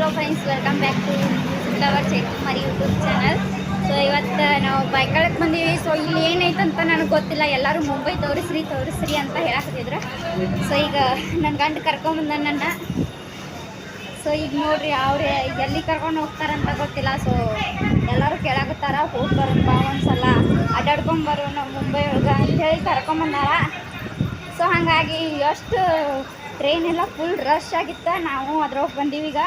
Hello friends, welcome back to flower ಚೇತುಮಾರಿ YouTube channel. So ಇವತ್ತು ನಾವು ಬೈಕಳಕ್ಕೆ ಬಂದೀವಿ. ಸೊ ಇಲ್ಲಿ ಏನೈತಂತ ನನಗೆ ಗೊತ್ತಿಲ್ಲ. ಎಲ್ಲರೂ ಮುಂಬೈ ತೋರಿಸ್ರಿ ಅಂತ ಹೇಳಕತ್ತಿದ್ರು. ಸೊ ಈಗ ನನ್ನ ಗಂಡ ಕರ್ಕೊಂಬಂದ ನನ್ನ. ಸೊ ಈಗ ನೋಡ್ರಿ ಅವ್ರು ಎಲ್ಲಿ ಕರ್ಕೊಂಡು ಹೋಗ್ತಾರಂತ ಗೊತ್ತಿಲ್ಲ. ಸೊ ಎಲ್ಲರೂ ಕೇಳಾಕತ್ತಾರ, ಹೋಗಿ ಬರೋಣ ಬಾ ಒಂದ್ಸಲ ಅಡ್ಡಾಡ್ಕೊಂಬರೋಣ ನಾವು ಮುಂಬೈ ಒಳಗೆ ಅಂಥೇಳಿ ಕರ್ಕೊಂಬಂದಾರ. ಸೊ ಹಾಗಾಗಿ ಎಷ್ಟು ಟ್ರೈನ್ ಎಲ್ಲ ಫುಲ್ ರಶ್ ಆಗಿತ್ತು. ನಾವು ಅದ್ರೊಳಗೆ ಬಂದೀವಿ ಈಗ.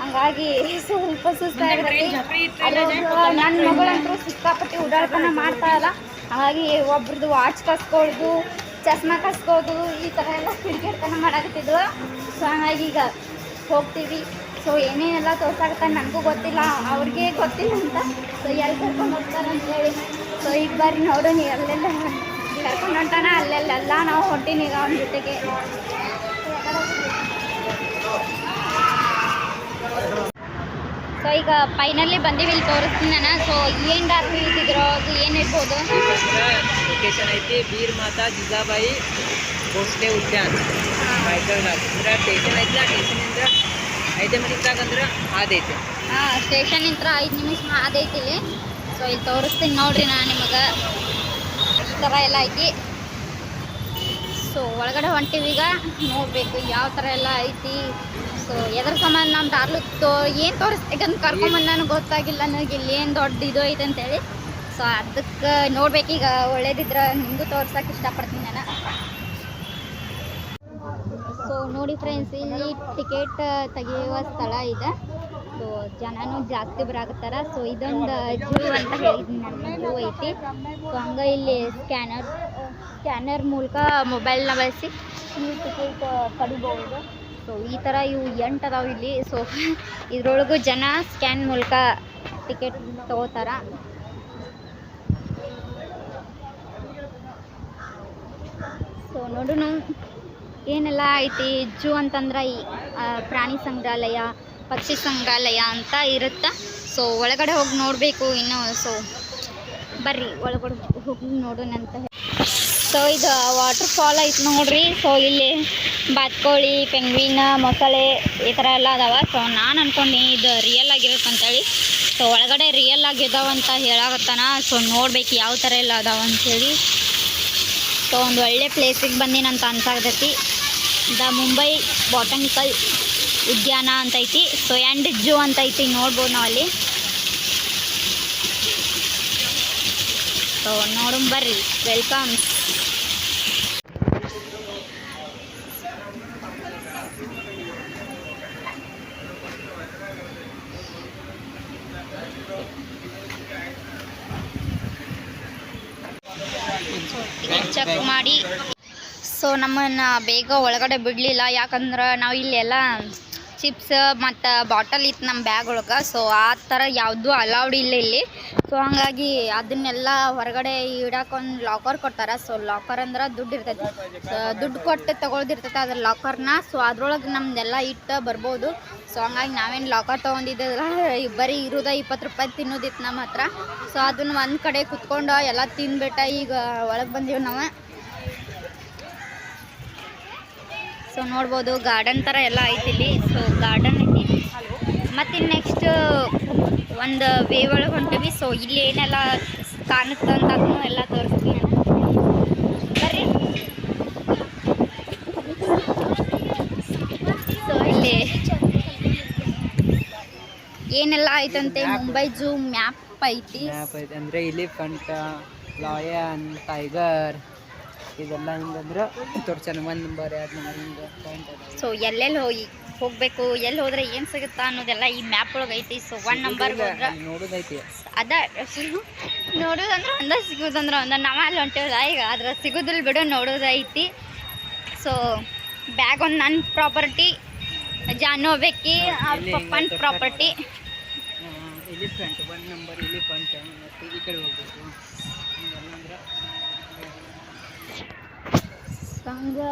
ಹಂಗಾಗಿ ಸ್ವಲ್ಪ ಸುಸ್ತಾಗಿರ್ತೈತಿ. ಅದ್ರೊಳಗೆ ನನ್ನ ಮಗಳಂತೂ ಸಿಕ್ಕಾಪಟ್ಟಿ ಓಡಾಡ್ತಾನೆ ಮಾಡ್ತಾಯಿಲ್ಲ. ಹಾಗಾಗಿ ಒಬ್ರದ್ದು ವಾಚ್ ಕಸ್ಕೊಳ್ಳೋದು, ಚಸ್ಮಾ ಕಸ್ಕೋದು, ಈ ಥರ ಎಲ್ಲ ಕಿಡಿಕೆಡ್ತನ ಮಾಡಾಕತ್ತಿದ್ವು. ಸೊ ಹಾಗಾಗಿ ಈಗ ಹೋಗ್ತೀವಿ. ಸೊ ಏನೇನೆಲ್ಲ ತೋರ್ಸಾಕತ್ತಾನೆ ನನಗೂ ಗೊತ್ತಿಲ್ಲ, ಅವ್ರಿಗೆ ಗೊತ್ತಿಲ್ಲ ಅಂತ. ಸೊ ಎಲ್ಲಿ ಕರ್ಕೊಂಡು ಹೋಗ್ತಾರೆ ಅಂತೇಳಿ. ಸೊ ಈಗ ಬರ್ರಿ ನೋಡೋಣ ಎಲ್ಲೆಲ್ಲ ಕರ್ಕೊಂಡು ಹೊಂಟಾನ. ಅಲ್ಲೆಲ್ಲ ನಾವು ಹೊಂಟೀನಿ ಈಗ ಅವನ ಜೊತೆಗೆ. ಸೊ ಈಗ ಫೈನಲಿ ಬಂದೀವಿ, ಇಲ್ಲಿ ತೋರಿಸ್ತೀನಿ ನಾನು. ಸೊ ಏನು ಡಾರ್ಕ್ ಇದ್ದಿದ್ರು ಅದು ಏನು ಇರ್ಬೋದು. ಲೊಕೇಶನ್ ಐತಿ ಬೀರ್ ಮಾತಾ ಜಿಜಾಬಾಯಿ ಭೋಸ್ಲೆ ಉದ್ಯಾನ ರಾಯಗಢದಾಗ. ಅಂದ್ರೆ ಸ್ಟೇಷನ್ ಐತಿಲ್ಲ, ಸ್ಟೇಷನಿಂದ 5 ನಿಮಿಷದಾಗ ಅಂದ್ರೆ ಅದೈತಿ. ಹಾಂ, ಸ್ಟೇಷನಿಂದ 5 ನಿಮಿಷ ಅದೈತಿ ಇಲ್ಲಿ. ಸೊ ಇಲ್ಲಿ ತೋರಿಸ್ತೀನಿ ನೋಡ್ರಿ ನಾನು ನಿಮಗೆ. ಈ ಥರ ಎಲ್ಲ ಐತಿ. ಸೊ ಒಳಗಡೆ ಹೊಂಟೀವಿ ಈಗ. ನೋಡಬೇಕು ಯಾವ ಥರ ಎಲ್ಲ ಐತಿ. ಸೊ ಎದ್ರ ಸಂಬಂಧ ನಮ್ಮ ದಾರ್ಲು ಏನು ತೋರಿಸ್ಬೇಕಂತ ಕರ್ಕೊಂಬಂದು ನನಗೆ ಗೊತ್ತಾಗಿಲ್ಲ. ನನಗೆ ಇಲ್ಲಿ ಏನು ದೊಡ್ಡ ಇದು ಐತೆ ಅಂತೇಳಿ. ಸೊ ಅದಕ್ಕೆ ನೋಡ್ಬೇಕೀಗ. ಒಳ್ಳೇದಿದ್ರೆ ನಿಮಗೂ ತೋರ್ಸೋಕೆ ಇಷ್ಟಪಡ್ತೀನಿ ನಾನು. ಸೊ ನೋಡಿ ಫ್ರೆಂಡ್ಸ್, ಇಲ್ಲಿ ಟಿಕೆಟ್ ತೆಗೆಯುವ ಸ್ಥಳ ಇದೆ. ಸೊ ಜನನೂ ಜಾಸ್ತಿ ಬರಾಕತ್ತಾರ. ಸೊ ಇದೊಂದು ಜೂ ಅಂತ ಹೇಳಿದ್ದೀನಿ ನಾನು, ಜೂ ಐತಿ. ಸೊ ಹಂಗೆ ಇಲ್ಲಿ ಸ್ಕ್ಯಾನರ್ ಮೂಲಕ ಮೊಬೈಲ್ನ ಬಳಸಿ ನೀವು ಟಿಕೆಟ್ ಪಡಿಬೋದು. ಸೊ ಈ ಥರ ಇವು 8 ಅದಾವೆ ಇಲ್ಲಿ. ಸೊ ಇದ್ರೊಳಗೂ ಜನ ಸ್ಕ್ಯಾನ್ ಮೂಲಕ ಟಿಕೆಟ್ ತಗೋತಾರ. ಸೊ ನೋಡೋಣ ಏನೆಲ್ಲ ಐತಿ. ಜೂ ಅಂತಂದ್ರೆ ಈ ಪ್ರಾಣಿ ಸಂಗ್ರಹಾಲಯ, ಪಕ್ಷಿ ಸಂಗ್ರಹಾಲಯ ಅಂತ ಇರುತ್ತೆ. ಸೊ ಒಳಗಡೆ ಹೋಗಿ ನೋಡಬೇಕು ಇನ್ನು. ಸೊ ಬರ್ರಿ ಒಳಗಡೆ ಹೋಗಿ ನೋಡೋಣ ಅಂತ ಹೇಳಿ. ಸೊ ಇದು ವಾಟರ್ ಫಾಲ್ ಐತೆ ನೋಡ್ರಿ. ಸೊ ಇಲ್ಲಿ ಬಾತ್ಕೋಳಿ, ಪೆಂಗ್ವಿನ್, ಮೊಸಳೆ ಈ ಥರ ಎಲ್ಲ ಅದಾವೆ. ಸೊ ನಾನು ಅನ್ಕೊಂಡು ಇದು ರಿಯಲ್ ಆಗಿರುತ್ತೆ ಅಂತೇಳಿ. ಸೊ ಒಳಗಡೆ ರಿಯಲ್ ಆಗಿದಾವಂತ ಹೇಳಾಕತ್ತಾನ. ಸೊ ನೋಡ್ಬೇಕು ಯಾವ ಥರ ಎಲ್ಲ ಅದಾವ ಅಂಥೇಳಿ. ಸೊ ಒಂದು ಒಳ್ಳೆ ಪ್ಲೇಸಿಗೆ ಬಂದಿನಂತ ಅನ್ಸಾಕತ್ತೈತಿ. ದ ಮುಂಬೈ ಬಾಟನಿಕಲ್ ಉದ್ಯಾನ ಅಂತ ಐತಿ. ಸೊ ಆ್ಯಂಡ್ ಜೂ ಅಂತ ಐತಿ, ನೋಡ್ಬೋದು ನಾವು ಅಲ್ಲಿ. ಸೊ ನೋಡೋಣ ಬರ್ರಿ, ವೆಲ್ಕಮ್. ಟಿಕೆಟ್ ಚೆಕ್ ಮಾಡಿ. ಸೊ ನಮ್ಮನ್ನು ಬೇಗ ಒಳಗಡೆ ಬಿಡಲಿಲ್ಲ. ಯಾಕಂದ್ರೆ ನಾವು ಇಲ್ಲೆಲ್ಲ ಚಿಪ್ಸ್ ಮತ್ತು ಬಾಟಲ್ ಇತ್ತು ನಮ್ಮ ಬ್ಯಾಗ್ ಒಳಗೆ. ಸೊ ಆ ಥರ ಯಾವುದೂ ಅಲೌಡ್ ಇಲ್ಲ ಇಲ್ಲಿ. ಸೊ ಹಾಗಾಗಿ ಅದನ್ನೆಲ್ಲ ಹೊರಗಡೆ ಇಡೋಕೊಂದು ಲಾಕರ್ ಕೊಡ್ತಾರೆ. ಸೊ ಲಾಕರ್ ಅಂದ್ರೆ ದುಡ್ಡು ಇರ್ತೈತಿ. ದುಡ್ಡು ಕೊಟ್ಟು ತೊಗೊಳ್ದಿರ್ತೈತೆ ಅದ್ರ ಲಾಕರ್ನ. ಸೊ ಅದ್ರೊಳಗೆ ನಮ್ದೆಲ್ಲ ಇಟ್ಟು ಬರ್ಬೋದು. ಸೊ ಹಂಗಾಗಿ ನಾವೇನು ಲಾಕರ್ ತೊಗೊಂಡಿದ್ದಲ್ಲ, ಬರೀ ಇರೋದ 20 ರೂಪಾಯಿ ತಿನ್ನೋದಿತ್ತು ನಮ್ಮ ಹತ್ರ. ಸೊ ಅದನ್ನು ಒಂದು ಕಡೆ ಕುತ್ಕೊಂಡು ಎಲ್ಲ ತಿಂದ್ಬಿಟ್ಟ ಈಗ ಒಳಗೆ ಬಂದೀವಿ ನಾವು. ಸೊ ನೋಡ್ಬೋದು ಗಾರ್ಡನ್ ಥರ ಎಲ್ಲ ಐತಿ ಇಲ್ಲಿ. ಸೊ ಗಾರ್ಡನ್ ಐತಿ. ಮತ್ತು ನೆಕ್ಸ್ಟ್ ಒಂದು ವೇ ಒಳಗೆ ಹೊಂಟೀವಿ. ಸೊ ಇಲ್ಲಿ ಏನೆಲ್ಲ ಕಾಣುತ್ತೆ ಅಂತ ಅದನ್ನು ಎಲ್ಲ ತೋರಿಸ್ತೀನಿ ನಾನು, ಬರ್ರಿ. ಸೊ ಇಲ್ಲಿ ಏನೆಲ್ಲ ಐತಂತೆ, ಮುಂಬೈ ಜೂ ಮ್ಯಾಪ್ ಐತಿ. ಅಂದರೆ ಎಲಿಫೆಂಟ್, ಲಯನ್, ಟೈಗರ್ ಇದೆಲ್ಲ ಹಿಂಗಂದ್ರೆ ತೋರ್ಸೋಣ. 1 ನಂಬರ್ 2 ನಂಬರ್ ಹಿಂಗೆ ಪಾಯಿಂಟ್ ಅದ. ಸೊ ಎಲ್ಲೆಲ್ಲಿ ಹೋಗಬೇಕು, ಎಲ್ಲಿ ಹೋದ್ರೆ ಏನು ಸಿಗುತ್ತಾ ಅನ್ನೋದೆಲ್ಲ ಈ ಮ್ಯಾಪ್ ಒಳಗೆ ಐತಿ. ಸೊ 1 ನಂಬರ್ ಹೋದ್ರೆ ನೋಡೋದೈತಿ. ಅದ ನೋಡೋದಂದ್ರೆ ಒಂದ, ಸಿಗೋದಂದ್ರೆ ಒಂದ. ನಾವು ಅಲ್ಲಿ ಹೊಂಟಿವಲ್ಲ ಈಗ, ಅದ್ರ ಸಿಗೋದಿಲ್ಲ ಬಿಡು, ನೋಡೋದೈತಿ. ಸೊ ಬ್ಯಾಗ್ ಒಂದು ನನ್ನ ಪ್ರಾಪರ್ಟಿ, ಜಾನು ಬೇಕಿ ಪಪ್ಪನ ಪ್ರಾಪರ್ಟಿ. Elephant 1 number elephant. ಮತ್ತು ಈ ಕಡೆ ಹೋಗ್ಬೇಕು ಅಂದ್ರೆ ಹಂಗೆ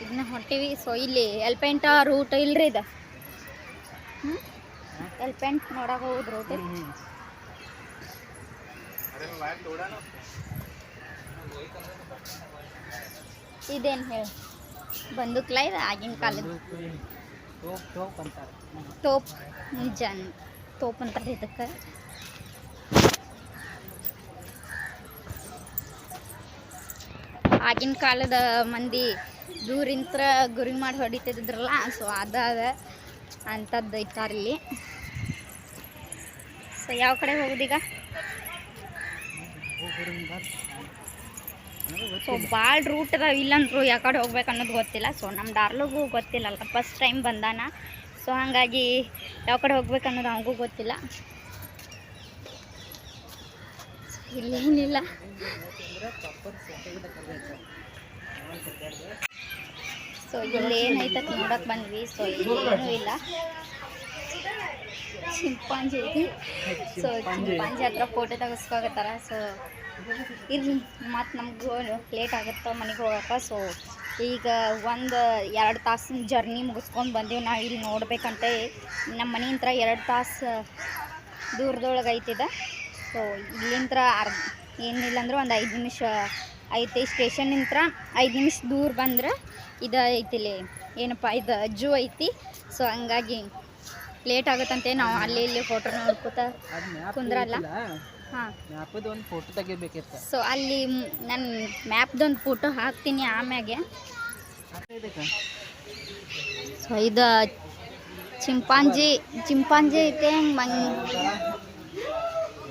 ಇದನ್ನ ಹೊಂಟೀವಿ. ಸೊ ಇಲ್ಲಿ ಎಲಿಫೆಂಟ್ ರೂಟ್ ಇಲ್ರಿ ಇದು. ಎಲಿಫೆಂಟ್ ನೋಡಕ್ಕೆ ಹೋಗೋದು ರೂಟ್. ಇದೇನು ಹೇಳಿ, ಬಂದೂಕ್ಲ ಇದು ಆಗಿನ ಕಾಲದ. ತೋಪ್ ಜನ್ ತೋಪ್ ಅಂತಾರೆ ಇದಕ್ಕೆ. ಆಗಿನ ಕಾಲದ ಮಂದಿ ದೂರಿಂತ್ರ ಗುರಿ ಮಾಡಿ ಹೊಡಿತಿದ್ರಲ್ಲ, ಸೊ ಅದ ಅಂಥದ್ದು ಇಟ್ಟಾರಿಲ್ಲಿ. ಸೊ ಯಾವ ಕಡೆ ಹೋಗುದೀಗ? ಸೊ ಭಾಳ ರೂಟ್ ಅದಾವ, ಇಲ್ಲಂತರೂ ಯಾವ ಕಡೆ ಹೋಗ್ಬೇಕು ಅನ್ನೋದು ಗೊತ್ತಿಲ್ಲ. ಸೊ ನಮ್ಮ ಡಾರ್ಲಿಗೂ ಗೊತ್ತಿಲ್ಲಲ್ಲ, ಫಸ್ಟ್ ಟೈಮ್ ಬಂದಾನ. ಸೊ ಹಾಗಾಗಿ ಯಾವ ಕಡೆ ಹೋಗ್ಬೇಕು ಅನ್ನೋದು ಅವನಿಗೂ ಗೊತ್ತಿಲ್ಲ. ಇಲ್ಲೇನಿಲ್ಲ. ಸೊ ಇಲ್ಲಿ ಏನೈತೆ ನೋಡಕ್ಕೆ ಬಂದ್ವಿ. ಸೊ ಇಲ್ಲಿ ಏನೂ ಇಲ್ಲ, ಚಿಂಪಾಂಜಿ ಐತಿ. ಸೊ ಚಿಂಪಾಂಜಿ ಹತ್ರ ಫೋಟೋ ತೆಗೆಸ್ಕೋಗತ್ತಾರ. ಸೊ ಇರ್ಲಿ, ಮತ್ತು ನಮಗೂ ಲೇಟ್ ಆಗುತ್ತೆ ಮನೆಗೆ ಹೋಗಕ್ಕೆ. ಸೊ ಈಗ 1-2 ತಾಸಿನ ಜರ್ನಿ ಮುಗಿಸ್ಕೊಂಡು ಬಂದೀವಿ ನಾವು. ಇಲ್ಲಿ ನೋಡ್ಬೇಕಂತ ನಮ್ಮ ಮನೆಯಿಂದ 2 ತಾಸು ದೂರದೊಳಗೆ ಐತಿದೆ. ಸೊ ಇಲ್ಲಿಂದ ಏನಿಲ್ಲ ಅಂದ್ರೆ ಒಂದು 5 ನಿಮಿಷ ಐತಿ. ಸ್ಟೇಷನ್ನಿಂದ 5 ನಿಮಿಷ ದೂರ ಬಂದ್ರೆ ಇದು ಐತಿಲಿ ಏನಪ್ಪ ಇದು ಜೂ ಐತಿ. ಸೊ ಹಂಗಾಗಿ ಲೇಟ್ ಆಗುತ್ತಂತೆ. ನಾವು ಅಲ್ಲಿ ಇಲ್ಲಿ ಫೋಟೋ ನೋಡ್ಕೋತ ಕುಂದ್ರಲ್ಲ. ಹಾಂ, ಮ್ಯಾಪದೊಂದು ಫೋಟೋ ತೆಗಿಬೇಕಿತ್ತು. ಸೊ ಅಲ್ಲಿ ನಾನು ಮ್ಯಾಪ್ದೊಂದು ಫೋಟೋ ಹಾಕ್ತೀನಿ ಆಮ್ಯಾಗೆ. ಸೊ ಇದು ಚಿಂಪಾಂಜಿ ಐತೆ.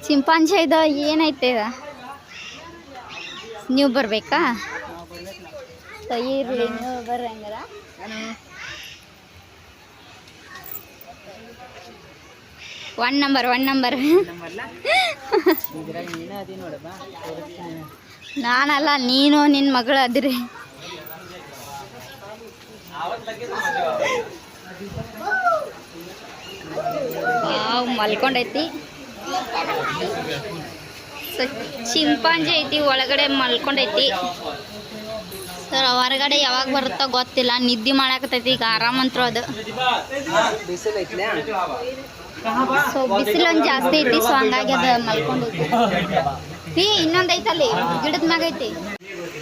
ಚಿಂಪಾಂಜಿ ಇದು ಏನೈತೆ? ನೀವು ಬರಬೇಕಾ? ಸೊ ಇರಲಿ, ನೀವು ಬರ್ರಂಗದ. ಒನ್ ನಂಬರ್ ನಾನಲ್ಲ, ನೀನು ನಿನ್ನ ಮಗಳು ಅದಿರಿ. ಮಲ್ಕೊಂಡೈತಿ. ಸೊ ಚಿಂಪಾಂಜಿ ಐತಿ, ಒಳಗಡೆ ಮಲ್ಕೊಂಡೈತಿ. ಸರ್ ಹೊರಗಡೆ ಯಾವಾಗ ಬರುತ್ತೋ ಗೊತ್ತಿಲ್ಲ, ನಿದ್ದೆ ಮಾಡಾಕತ್ತೈತಿ ಈಗ ಆರಾಮಂತ್ರು ಅದು. ಸೊ ಬಿಸಿಲೊಂದು ಜಾಸ್ತಿ ಐತಿ, ಸೊ ಹಂಗಾಗಿ ಅದು ಮಲ್ಕೊಂಡೈತಿ. ಇನ್ನೊಂದು ಐತಲ್ಲಿ ಗಿಡದ ಮ್ಯಾಗ ಐತಿ.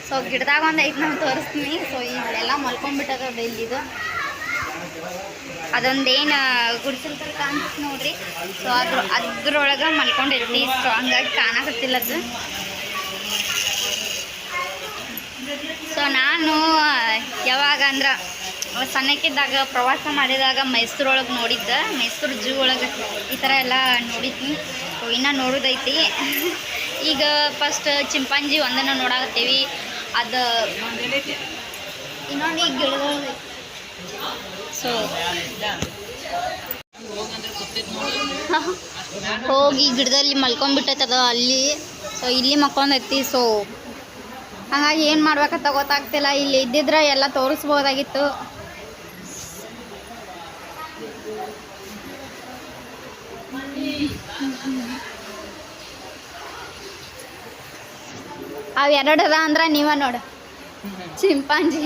ಸೊ ಗಿಡದಾಗ ಒಂದು ಐತಿ, ನಾನು ತೋರಿಸ್ತೀನಿ. ಸೊ ಇಲ್ಲೆಲ್ಲ ಮಲ್ಕೊಂಡ್ಬಿಟ್ಟದ ಇಲ್ಲಿದು. ಅದೊಂದೇನು ಗುಡಿಸಲ್ ಥರ ಕಾಣಿಸ್ತು ನೋಡ್ರಿ. ಸೊ ಅದ್ರೊಳಗೆ ಮಲ್ಕೊಂಡೈತಿ. ಸೊ ಹಂಗಾಗಿ ಕಾಣಕತ್ತಿಲ್ಲದು. ಸೊ ನಾನು ಯಾವಾಗ ಅಂದ್ರೆ ಸಣ್ಣಕ್ಕಿದ್ದಾಗ ಪ್ರವಾಸ ಮಾಡಿದಾಗ ಮೈಸೂರೊಳಗೆ ನೋಡಿದ್ದೆ. ಮೈಸೂರು ಜೂ ಒಳಗೆ ಈ ಥರ ಎಲ್ಲ ನೋಡಿದ್ನಿ. ಸೊ ಇನ್ನೂ ನೋಡೋದೈತಿ. ಈಗ ಫಸ್ಟ್ ಚಿಂಪಾಂಜಿ ಒಂದನ್ನು ನೋಡಾಕತ್ತೀವಿ. ಅದು ಇನ್ನೊಂದು ಈಗ ಗಿಡಗಳು. ಸೊ ಹೋಗಿ ಗಿಡದಲ್ಲಿ ಮಲ್ಕೊಂಡ್ಬಿಟ್ಟೈತದ ಅಲ್ಲಿ. ಸೊ ಇಲ್ಲಿ ಮಲ್ಕೊಂಡೈತಿ. ಸೊ ಹಾಗಾಗಿ ಏನು ಮಾಡ್ಬೇಕಂತ ಗೊತ್ತಾಗ್ತಿಲ್ಲ. ಇಲ್ಲಿ ಇದ್ದಿದ್ರೆ ಎಲ್ಲ ತೋರಿಸ್ಬೋದಾಗಿತ್ತು. ಅವು ಎರಡದ ಅಂದ್ರೆ ನೀವ ನೋಡು ಚಿಂಪಾಂಜಿ.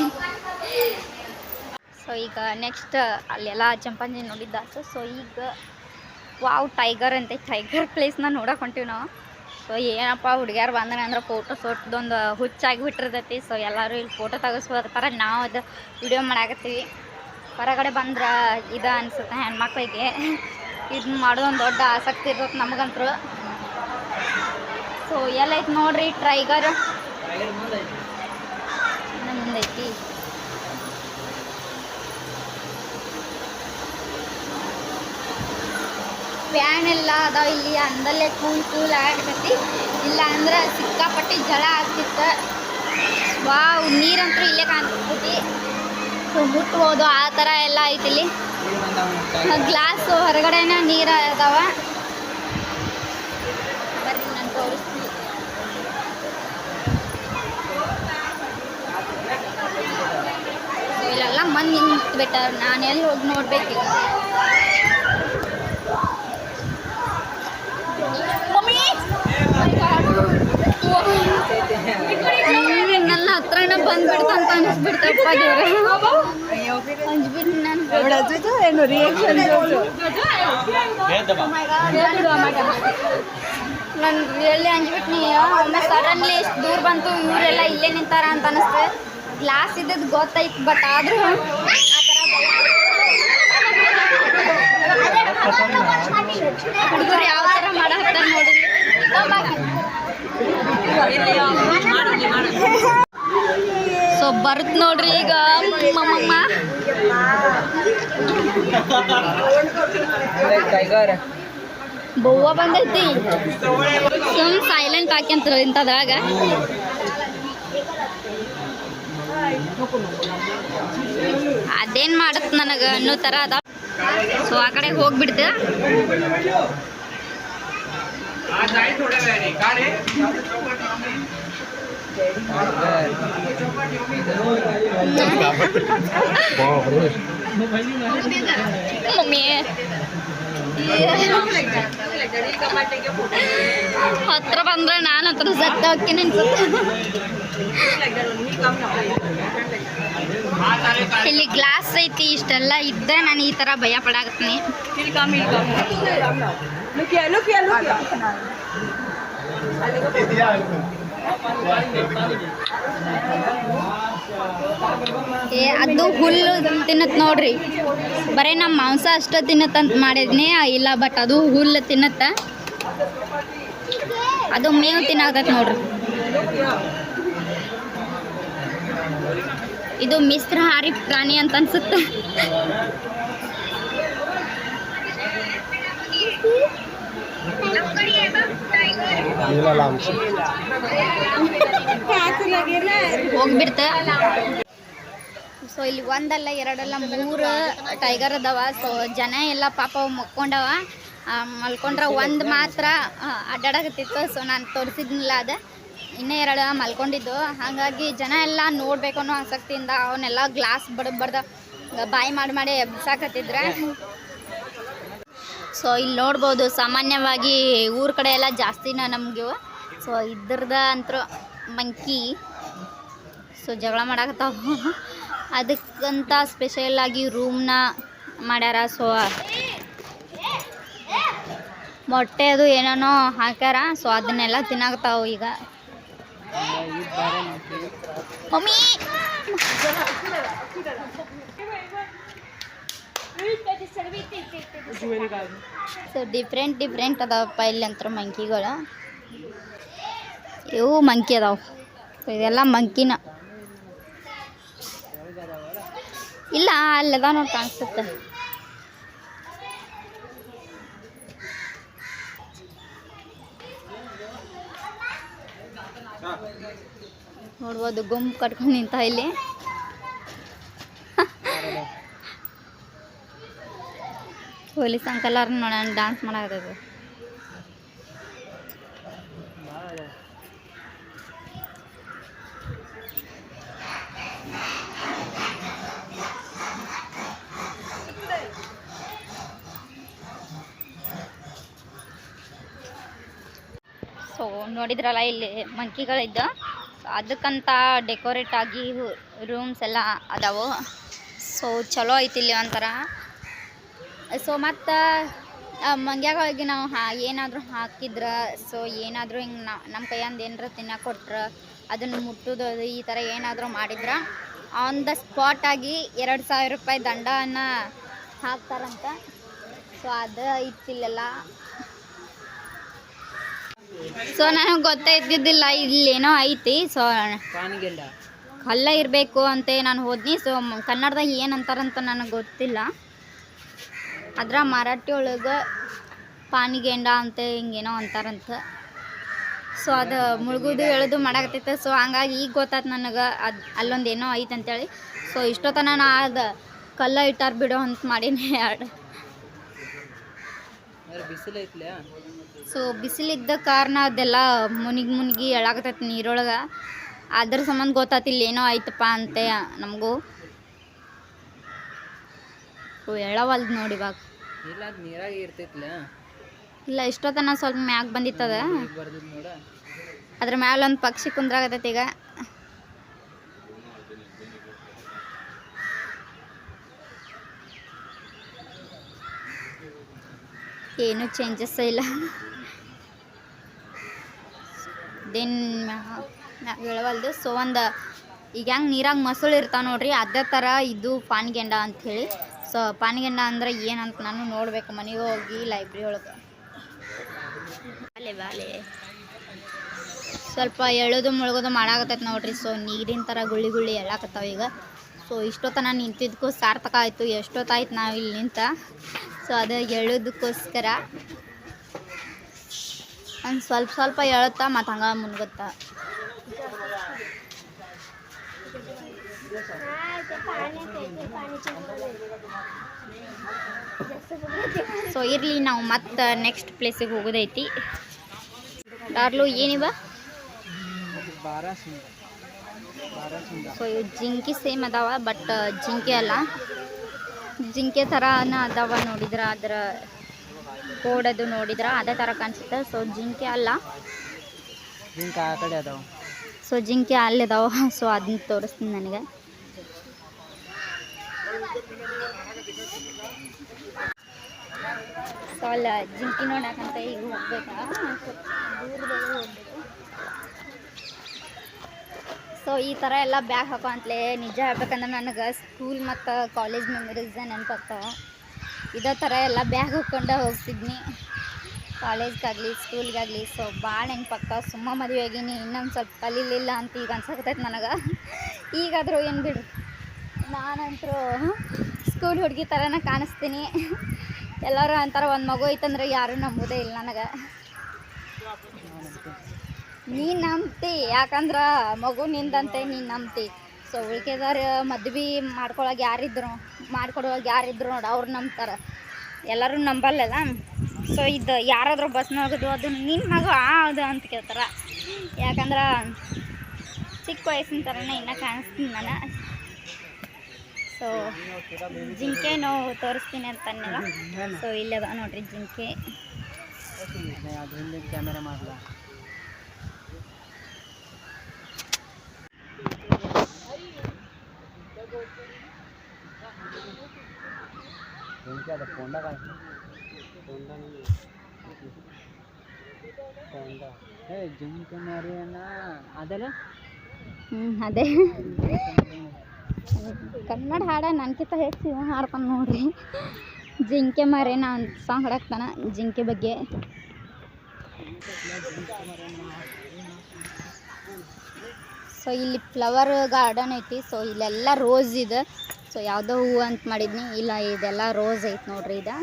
ಸೊ ಈಗ ನೆಕ್ಸ್ಟ್ ಅಲ್ಲೆಲ್ಲ ಚಿಂಪಾಂಜಿ ನೋಡಿದ್ದಾಯ್ತು. ಸೊ ಈಗ ವಾವ್ ಟೈಗರ್ ಅಂತ ಟೈಗರ್ ಪ್ಲೇಸ್ನ ನೋಡಕ್ಕೆ ಹೊಂಟೀವಿ ನಾವು. ಸೊ ಏನಪ್ಪ ಹುಡುಗಿಯಾರು ಬಂದ್ರೆ ಅಂದ್ರೆ ಫೋಟೋ ಸೋಟದೊಂದು ಹುಚ್ಚಾಗಿ ಬಿಟ್ಟಿರ್ತೈತಿ. ಸೊ ಎಲ್ಲರೂ ಇಲ್ಲಿ ಫೋಟೋ ತೆಗೆಸ್ಬೋದಾರ. ನಾವು ಅದು ವಿಡಿಯೋ ಮಾಡಾಕತ್ತೀವಿ. ಹೊರಗಡೆ ಬಂದ್ರೆ ಇದು ಅನಿಸುತ್ತೆ ಹೆಣ್ಮಕ್ಳಿಗೆ. ಇದನ್ನ ಮಾಡೋದೊಂದು ದೊಡ್ಡ ಆಸಕ್ತಿ ಇರ್ತದೆ ನಮಗಂತೂ. ಸೊ ಎಲ್ಲೈತಿ ನೋಡ್ರಿ ಟೈಗರ್ ಇನ್ನು ಮುಂದೈತಿ. ಫ್ಯಾನ್ ಎಲ್ಲ ಅದಾವ ಇಲ್ಲಿ. ಅಂದಲ್ಲೇ ಕೂಲ್ ಆಗತೈತಿ. ಇಲ್ಲ ಅಂದ್ರೆ ಸಿಕ್ಕಾಪಟ್ಟಿ ಜಳ ಆಗ್ತಿತ್ತು. ವಾವ್, ನೀರಂತೂ ಇಲ್ಲೇ ಕಾಣ್ತೈತಿ. ಸೊ ಮುಟ್ಬೋದು ಆ ಥರ ಎಲ್ಲ ಐತಿ ಇಲ್ಲಿ. ಗ್ಲಾಸ್ ಹೊರಗಡೆನ ನೀರು ಅದಾವ. ಬರ್ರಿ ನಾನು ತೋರಿಸ್ತೀನಿ. ಇಲ್ಲೆಲ್ಲ ಮಂದಿ ನಿಂತ್ಬಿಟ್ಟಾರ. ನಾನು ಎಲ್ಲಿ ಹೋಗಿ ನೋಡ್ಬೇಕೀಗ. ನನ್ನ ಹತ್ರನ ಬಂದ್ಬಿಡ್ತಂತ ಅನಿಸ್ಬಿಡ್ತಪ್ಪ. ಅಂಜ್ಬಿಟ್ಟು ನಾನು ರಿಯಲಿ ಅಂಜ್ಬಿಟ್ನಿ. ಒಮ್ಮೆ ಸಡನ್ಲಿ ಎಷ್ಟು ದೂರ ಬಂತು, ಇವರೆಲ್ಲ ಇಲ್ಲೇ ನಿಂತಾರ ಅಂತ ಅನಿಸ್ತದೆ. ಗ್ಲಾಸ್ ಇದ್ದದ್ದು ಗೊತ್ತಾಯ್ತು, ಬಟ್ ಆದರೂ ಆ ಥರ ಬರುತ್ ನೋಡ್ರಿ ಈಗ ಮಮ್ಮಮ್ಮ ಟೈಗರ್ ಬವ್ವ ಬಂದೈತಿ ಸುಮ್ ಸೈಲೆಂಟ್ ಹಾಕ್ಯಂತ ಇಂಥದ್ರಾಗ ಅದೇನ್ ಮಾಡತ್ ನನಗ ಅನ್ನೋ ತರ ಅದ ಸೊ ಆ ಕಡೆ ಹೋಗ್ಬಿಡ್ತ ಮಮ್ಮಿ ಹತ್ರ ಬಂದ್ರೆ ನಾನು ಹತ್ರ ಸತ್ತ ಹೋಗ್ತೀನಿ ಇಲ್ಲಿ ಗ್ಲಾಸ್ ಐತಿ ಇಷ್ಟೆಲ್ಲ ಇದ್ದ ನಾನು ಈ ತರ ಭಯ ಪಡಾಕತ್ತೀನಿ ಅದು ಹುಲ್ಲು ತಿನ್ನತ್ ನೋಡ್ರಿ ಬರೇ ನಮ್ಮ ಮಾಂಸ ಅಷ್ಟ ತಿನ್ನತ್ತಂತ ಮಾಡಿದ್ನಿ ಇಲ್ಲ ಬಟ್ ಅದು ಹುಲ್ಲು ತಿನ್ನತ್ತ ಅದು ಮೇವು ತಿನ್ನಾಕತ್ ನೋಡ್ರಿ ಇದು ಮಿಶ್ರಹಾರಿ ಪ್ರಾಣಿ ಅಂತ ಅನ್ಸುತ್ತೆ ಹೋಗ್ಬಿಡ್ತ ಸೊ ಇಲ್ಲಿ ಒಂದಲ್ಲ ಎರಡಲ್ಲ 3 ಟೈಗರ್ ಅದಾವ ಸೊ ಜನ ಎಲ್ಲ ಪಾಪ ಮಕ್ಕೊಂಡವ ಮಲ್ಕೊಂಡ್ರ ಒಂದು ಮಾತ್ರ ಅಡ್ಡಾಡಕತ್ತಿತ್ತು ಸೊ ನಾನು ತೋರಿಸಿದ್ನಿಲ್ಲ ಅದು ಇನ್ನೂ 2 ಮಲ್ಕೊಂಡಿದ್ದು ಹಾಗಾಗಿ ಜನ ಎಲ್ಲ ನೋಡ್ಬೇಕು ಅನ್ನೋ ಆಸಕ್ತಿಯಿಂದ ಅವನ್ನೆಲ್ಲ ಗ್ಲಾಸ್ ಬಡ್ದ ಬಾಯಿ ಮಾಡಿ ಎಬ್ಸಾಕತ್ತಿದ್ರೆ ಸೊ ಇಲ್ಲಿ ನೋಡ್ಬೋದು ಸಾಮಾನ್ಯವಾಗಿ ಊರ ಕಡೆ ಎಲ್ಲ ಜಾಸ್ತಿನ ನಮಗೆ ಸೊ ಇದ್ರದ ಅಂತೂ ಮಂಕಿ ಸೊ ಜಗಳ ಮಾಡಾಕತ್ತಾವ ಅದಕ್ಕಂತ ಸ್ಪೆಷಲ್ ಆಗಿ ರೂಮ್ನ ಮಾಡ್ಯಾರ ಸೊ ಮೊಟ್ಟೆ ಅದು ಏನೇನೋ ಹಾಕ್ಯಾರ ಸೊ ಅದನ್ನೆಲ್ಲ ತಿನ್ನಾಕತ್ತಾವ ಈಗ ಮಮ್ಮಿ ಸೊ ಡಿಫ್ರೆಂಟ್ ಅದಾವಪ್ಪ ಇಲ್ಲಿ ಅಂತ ಮಂಕಿಗಳು ಇವು ಮಂಕಿ ಅದಾವ ಇದೆಲ್ಲ ಮಂಕಿನ ಇಲ್ಲ ಅಲ್ಲದ ನೋಡಿ ಕಾಣಿಸುತ್ತೆ ನೋಡ್ಬೋದು ಗುಂಪು ಕಟ್ಕೊಂಡು ನಿಂತ ಇಲ್ಲಿ ಪೊಲೀಸ್ ಅಂಕಲ್ ಅವ್ರನ್ನ ನೋಡೋಣ ಡ್ಯಾನ್ಸ್ ಮಾಡಾಕತ್ತೈತೆ ಸೊ ನೋಡಿದ್ರಲ್ಲ ಇಲ್ಲಿ ಮಂಕಿಗಳಿದ್ದು ಅದಕ್ಕಂತ ಡೆಕೋರೇಟ್ ಆಗಿ ರೂಮ್ಸ್ ಎಲ್ಲ ಅದಾವು ಸೊ ಚಲೋ ಐತಿ ಇಲ್ಲಿ ಒಂಥರ ಸೊ ಮತ್ತು ಮಂಗ್ಯಾಗಳಿಗೆ ನಾವು ಏನಾದರೂ ಹಾಕಿದ್ರೆ ಸೊ ಏನಾದರೂ ಹಿಂಗೆ ನಮ್ಮ ಕೈಯಿಂದ ಏನಾರ ತಿನ್ನಕ್ಕೆ ಕೊಟ್ರೆ ಅದನ್ನು ಮುಟ್ಟೋದು ಈ ಥರ ಏನಾದರೂ ಮಾಡಿದ್ರೆ ಆನ್ ದ ಸ್ಪಾಟ್ ಆಗಿ 2,000 ರೂಪಾಯಿ ದಂಡವನ್ನು ಹಾಕ್ತಾರಂತ ಸೊ ಅದು ಇತ್ತಿಲ್ಲೆಲ್ಲ ಸೊ ನನಗೆ ಗೊತ್ತಾಯ್ತಿದ್ದಿಲ್ಲ ಇಲ್ಲೇನೋ ಐತಿ ಸೊ ಕಲ್ಲ ಇರಬೇಕು ಅಂತ ನಾನು ಹೋದ್ನಿ ಸೊ ಕನ್ನಡದಾಗ ಏನಂತಾರಂತ ನನಗೆ ಗೊತ್ತಿಲ್ಲ ಅದ್ರ ಮರಾಠಿ ಒಳಗೆ ಪಾನಿಗೆಂಡ ಅಂತ ಹಿಂಗೇನೋ ಅಂತಾರಂತ ಸೊ ಅದು ಮುಳುಗೋದು ಎಳೆದು ಮಾಡಾಕತ್ತೈತೆ ಸೊ ಹಂಗಾಗಿ ಈಗ ಗೊತ್ತಾಯ್ತು ನನಗೆ ಅಲ್ಲೊಂದು ಏನೋ ಐತೆ ಅಂತೇಳಿ ಸೊ ಇಷ್ಟೊತ್ತನ ನಾ ಅದು ಕಲ್ಲ ಇಟ್ಟಾರ ಬಿಡೋ ಅಂತ ಮಾಡೀನಿ 2 ಸೊ ಬಿಸಿಲಿದ್ದ ಕಾರಣ ಅದೆಲ್ಲ ಮುನಿಗಿ ಎಳಾಕತ್ತೈತಿ ನೀರೊಳಗೆ ಅದ್ರ ಸಂಬಂಧ ಗೊತ್ತಾತಿಲ್ಲ ಏನೋ ಐತಪ್ಪ ಅಂತೆ ನಮಗೂ ಎಳವಲ್ದು ನೋಡಿ ಇವಾಗ ಇಲ್ಲ ಇಷ್ಟೊತ್ತನ ಸ್ವಲ್ಪ ಮ್ಯಾಗ ಬಂದಿತ್ತದ ಅದ್ರ ಮ್ಯಾಲ ಒಂದು ಪಕ್ಷಿ ಕುಂದ್ರಾಗತೈತಿ ಈಗ ಏನು ಚೇಂಜಸ್ ಇಲ್ಲ ದೆನ್ ಹೇಳವಲ್ದು ಸೊ ಒಂದು ಈಗ ಹೆಂಗೆ ನೀರಾಗ ಮೊಸಳು ಇರ್ತಾವೆ ನೋಡ್ರಿ ಅದೇ ಥರ ಇದು ಪಾನಿಗೆಂಡ ಅಂಥೇಳಿ ಸೊ ಪಾನಿಗೆಂಡ ಅಂದ್ರೆ ಏನಂತ ನಾನು ನೋಡ್ಬೇಕು ಮನೆಗೆ ಹೋಗಿ ಲೈಬ್ರರಿ ಒಳಗೆ ಬಾಲೆ ಸ್ವಲ್ಪ ಎಳೋದು ಮುಳುಗೋದು ಮಾಡಾಕತ್ತೈತೆ ನೋಡ್ರಿ. ಸೊ ನೀರಿನ ಥರ ಗುಳ್ಳಿ ಗುಳ್ಳಿ ಎಳ್ಳಾಕತ್ತಾವ ಈಗ. ಸೊ ಇಷ್ಟೊತ್ತನ ನಿಂತಿದ್ದಕ್ಕೂ ಸಾರ್ಥಕ ಆಯಿತು. ಎಷ್ಟೊತ್ತಾಯ್ತು ನಾವು ಇಲ್ಲಿ ನಿಂತ. ಸೊ ಅದು ಎಳೋದಕ್ಕೋಸ್ಕರ ಒಂದು ಸ್ವಲ್ಪ ಎಳುತ್ತಾ ಮತ್ತು ಹಂಗೆ ಮುನ್ಗುತ್ತಾ. ಸೊ ಇರಲಿ, ನಾವು ಮತ್ತೆ ನೆಕ್ಸ್ಟ್ ಪ್ಲೇಸಿಗೆ ಹೋಗೋದೈತಿ. ಡಾರ್ಲು ಏನಿವ? ಸೊ ಇವು ಜಿಂಕಿ ಸೇಮ್ ಅದಾವ, ಬಟ್ ಜಿಂಕೆ ಅಲ್ಲ, ಜಿಂಕೆ ಥರನ ಅದಾವ. ನೋಡಿದ್ರೆ ಅದರ ಕೋಡದು ನೋಡಿದ್ರೆ ಅದೇ ಥರ ಕಾಣಿಸುತ್ತೆ. ಸೊ ಜಿಂಕೆ ಅಲ್ಲ, ಜಿಂಕೆ ಆ ಕಡೆ ಅದಾವ. ಸೊ ಜಿಂಕೆ ಅಲ್ಲಿದಾವ. ಸೊ ಅದನ್ನ ತೋರಿಸ್ತೀನಿ ನನಗೆ. ಸೊ ಅಲ್ಲ ಜಿಂಕಿ ನೋಡಕ್ಕಂತ ಈಗ ಹೋಗ್ಬೇಕಾ, ದೂರದಲ್ಲಿ ಹೋಗ್ಬೇಕು. ಸೊ ಈ ಥರ ಎಲ್ಲ ಬ್ಯಾಗ್ ಹಾಕೋ ಅಂತಲೇ ನಿಜ ಹೇಳ್ಬೇಕಂದ್ರೆ ನನಗೆ ಸ್ಕೂಲ್ ಮತ್ತು ಕಾಲೇಜ್ ಮೆಮರೀಸ್ ನೆನಪಾಗ್ತಾವೆ. ಇದೇ ಥರ ಎಲ್ಲ ಬ್ಯಾಗ್ ಹಾಕ್ಕೊಂಡು ಹೋಗ್ತಿದ್ನಿ ಕಾಲೇಜ್ಗಾಗಲಿ ಸ್ಕೂಲ್ಗಾಗಲಿ. ಸೊ ಭಾಳ ನೆನಪಾಗ್ತಾವೆ. ಸುಮ್ಮ ಮದುವೆ ಆಗೀನಿ, ಇನ್ನೊಂದು ಸ್ವಲ್ಪ ಕಲೀಲಿಲ್ಲ ಅಂತ ಈಗ ಅನ್ಸಕತ್ತೈತೆ ನನಗೆ. ಈಗಾದರೂ ಏನು ಬಿಡ್ರಿ, ನಾನಂತರೂ ಸ್ಕೂಲ್ ಹುಡುಗಿ ಥರನ ಕಾಣಿಸ್ತೀನಿ. ಎಲ್ಲರೂ ಅಂತಾರೆ ಒಂದು ಮಗು ಐತಂದ್ರೆ ಯಾರೂ ನಂಬೋದೇ ಇಲ್ಲ ನನಗೆ. ನೀನು ನಂಬ್ತಿ, ಯಾಕಂದ್ರೆ ಮಗು ನಿಂದಂತೆ ನೀನು ನಂಬ್ತಿ. ಸೊ ಉಳ್ಕೆದಾರ ಮದ್ವೆ ಮಾಡ್ಕೊಡುವಾಗ ಯಾರಿದ್ರು ನೋಡಿ ಅವ್ರು ನಂಬ್ತಾರೆ, ಎಲ್ಲರೂ ನಂಬಲ್ಲಲ್ಲ. ಸೊ ಇದು ಯಾರಾದರೂ ಬಸ್ನ ಹೋಗೋದು ಅದು ನಿನ್ನ ಮಗ ಅದು ಅಂತ ಕೇಳ್ತಾರೆ. ಯಾಕಂದ್ರೆ ಚಿಕ್ಕ ವಯಸ್ಸಿನ ಥರನೇ ಇನ್ನೂ ಕಾಣಿಸ್ತೀನಿ ನಾನು. ಸೊ ಜಿಂಕೆನೂ ತೋರಿಸ್ತೀನಿ ಅಂತ ಅನ್ನಲ್ಲ. ಸೊ ಇಲ್ಲೇ ಬಾ ನೋಡ್ರಿ ಜಿಂಕೆ. ಕ್ಯಾಮೆರಾ ಮಾಡಲ ಜಿಂಕೆ ಮರಿಯನ್ನ ಅದಲ್ಲ. ಅದೇ ಕನ್ನಡ ಹಾಡ ನನಗಿಂತ ಹೆಚ್ಚು ಇವ ಹಾಡ್ತಾನೆ ನೋಡ್ರಿ. ಜಿಂಕೆ ಮರೇನ ಅಂತ ಸಾಂಗ್ ಹಾಡಾಕ್ತಾನ ಜಿಂಕೆ ಬಗ್ಗೆ. ಸೊ ಇಲ್ಲಿ ಫ್ಲವರ್ ಗಾರ್ಡನ್ ಐತಿ. ಸೊ ಇಲ್ಲೆಲ್ಲ ರೋಸ್ ಇದೆ. ಸೊ ಯಾವುದೋ ಹೂವು ಅಂತ ಮಾಡಿದ್ನಿ, ಇಲ್ಲ ಇದೆಲ್ಲ ರೋಸ್ ಐತಿ ನೋಡ್ರಿ. ಇದು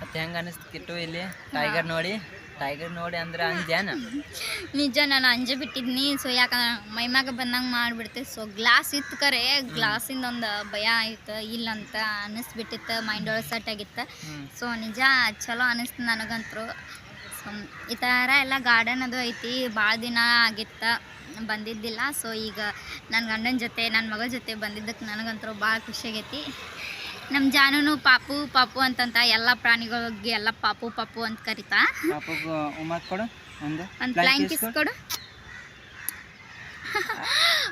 ಮತ್ತೆ ಹೆಂಗೆ ಅನಿಸ್ತಿತ್ತು ಇಲ್ಲಿ ಟೈಗರ್ ನೋಡಿ ಅಂದ್ರೆ ಅಂಜಾನ? ನಿಜ ನಾನು ಅಂಜೆ ಬಿಟ್ಟಿದ್ನಿ. ಸೊ ಯಾಕಂದ್ರೆ ಮೈಮ್ಯಾಗ ಬಂದಂಗೆ ಮಾಡಿಬಿಡ್ತೆ. ಸೊ ಗ್ಲಾಸ್ ಇತ್ತು ಕರೆ, ಗ್ಲಾಸಿಂದ ಒಂದು ಭಯ ಆಯ್ತು, ಇಲ್ಲಂತ ಅನ್ನಿಸ್ಬಿಟ್ಟಿತ್ತು, ಮೈಂಡ್ ಒಳಗೆ ಸೆಟ್ ಆಗಿತ್ತು. ಸೊ ನಿಜ ಚಲೋ ಅನ್ನಿಸ್ತು ನನಗಂತೂ. ಸೊ ಈ ಥರ ಎಲ್ಲ ಗಾರ್ಡನ್ ಅದು ಐತಿ. ಭಾಳ ದಿನ ಆಗಿತ್ತು ಬಂದಿದ್ದಿಲ್ಲ. ಸೊ ಈಗ ನನ್ನ ಗಂಡನ ಜೊತೆ ನನ್ನ ಮಗಳ ಜೊತೆ ಬಂದಿದ್ದಕ್ಕೆ ನನಗಂತೂ ಭಾಳ ಖುಷಿಯಾಗೈತಿ. ನಮ್ಮ ಜಾನುನು ಪಾಪು ಪಾಪು ಅಂತಂತ ಎಲ್ಲ ಪ್ರಾಣಿಗಳಿಗೆ ಎಲ್ಲ ಪಾಪು ಪಾಪು ಅಂತ ಕರಿತಾ. ಒಂದು ಫ್ಲೈಂಗ್ ಕಿಸ್ ಕೊಡು.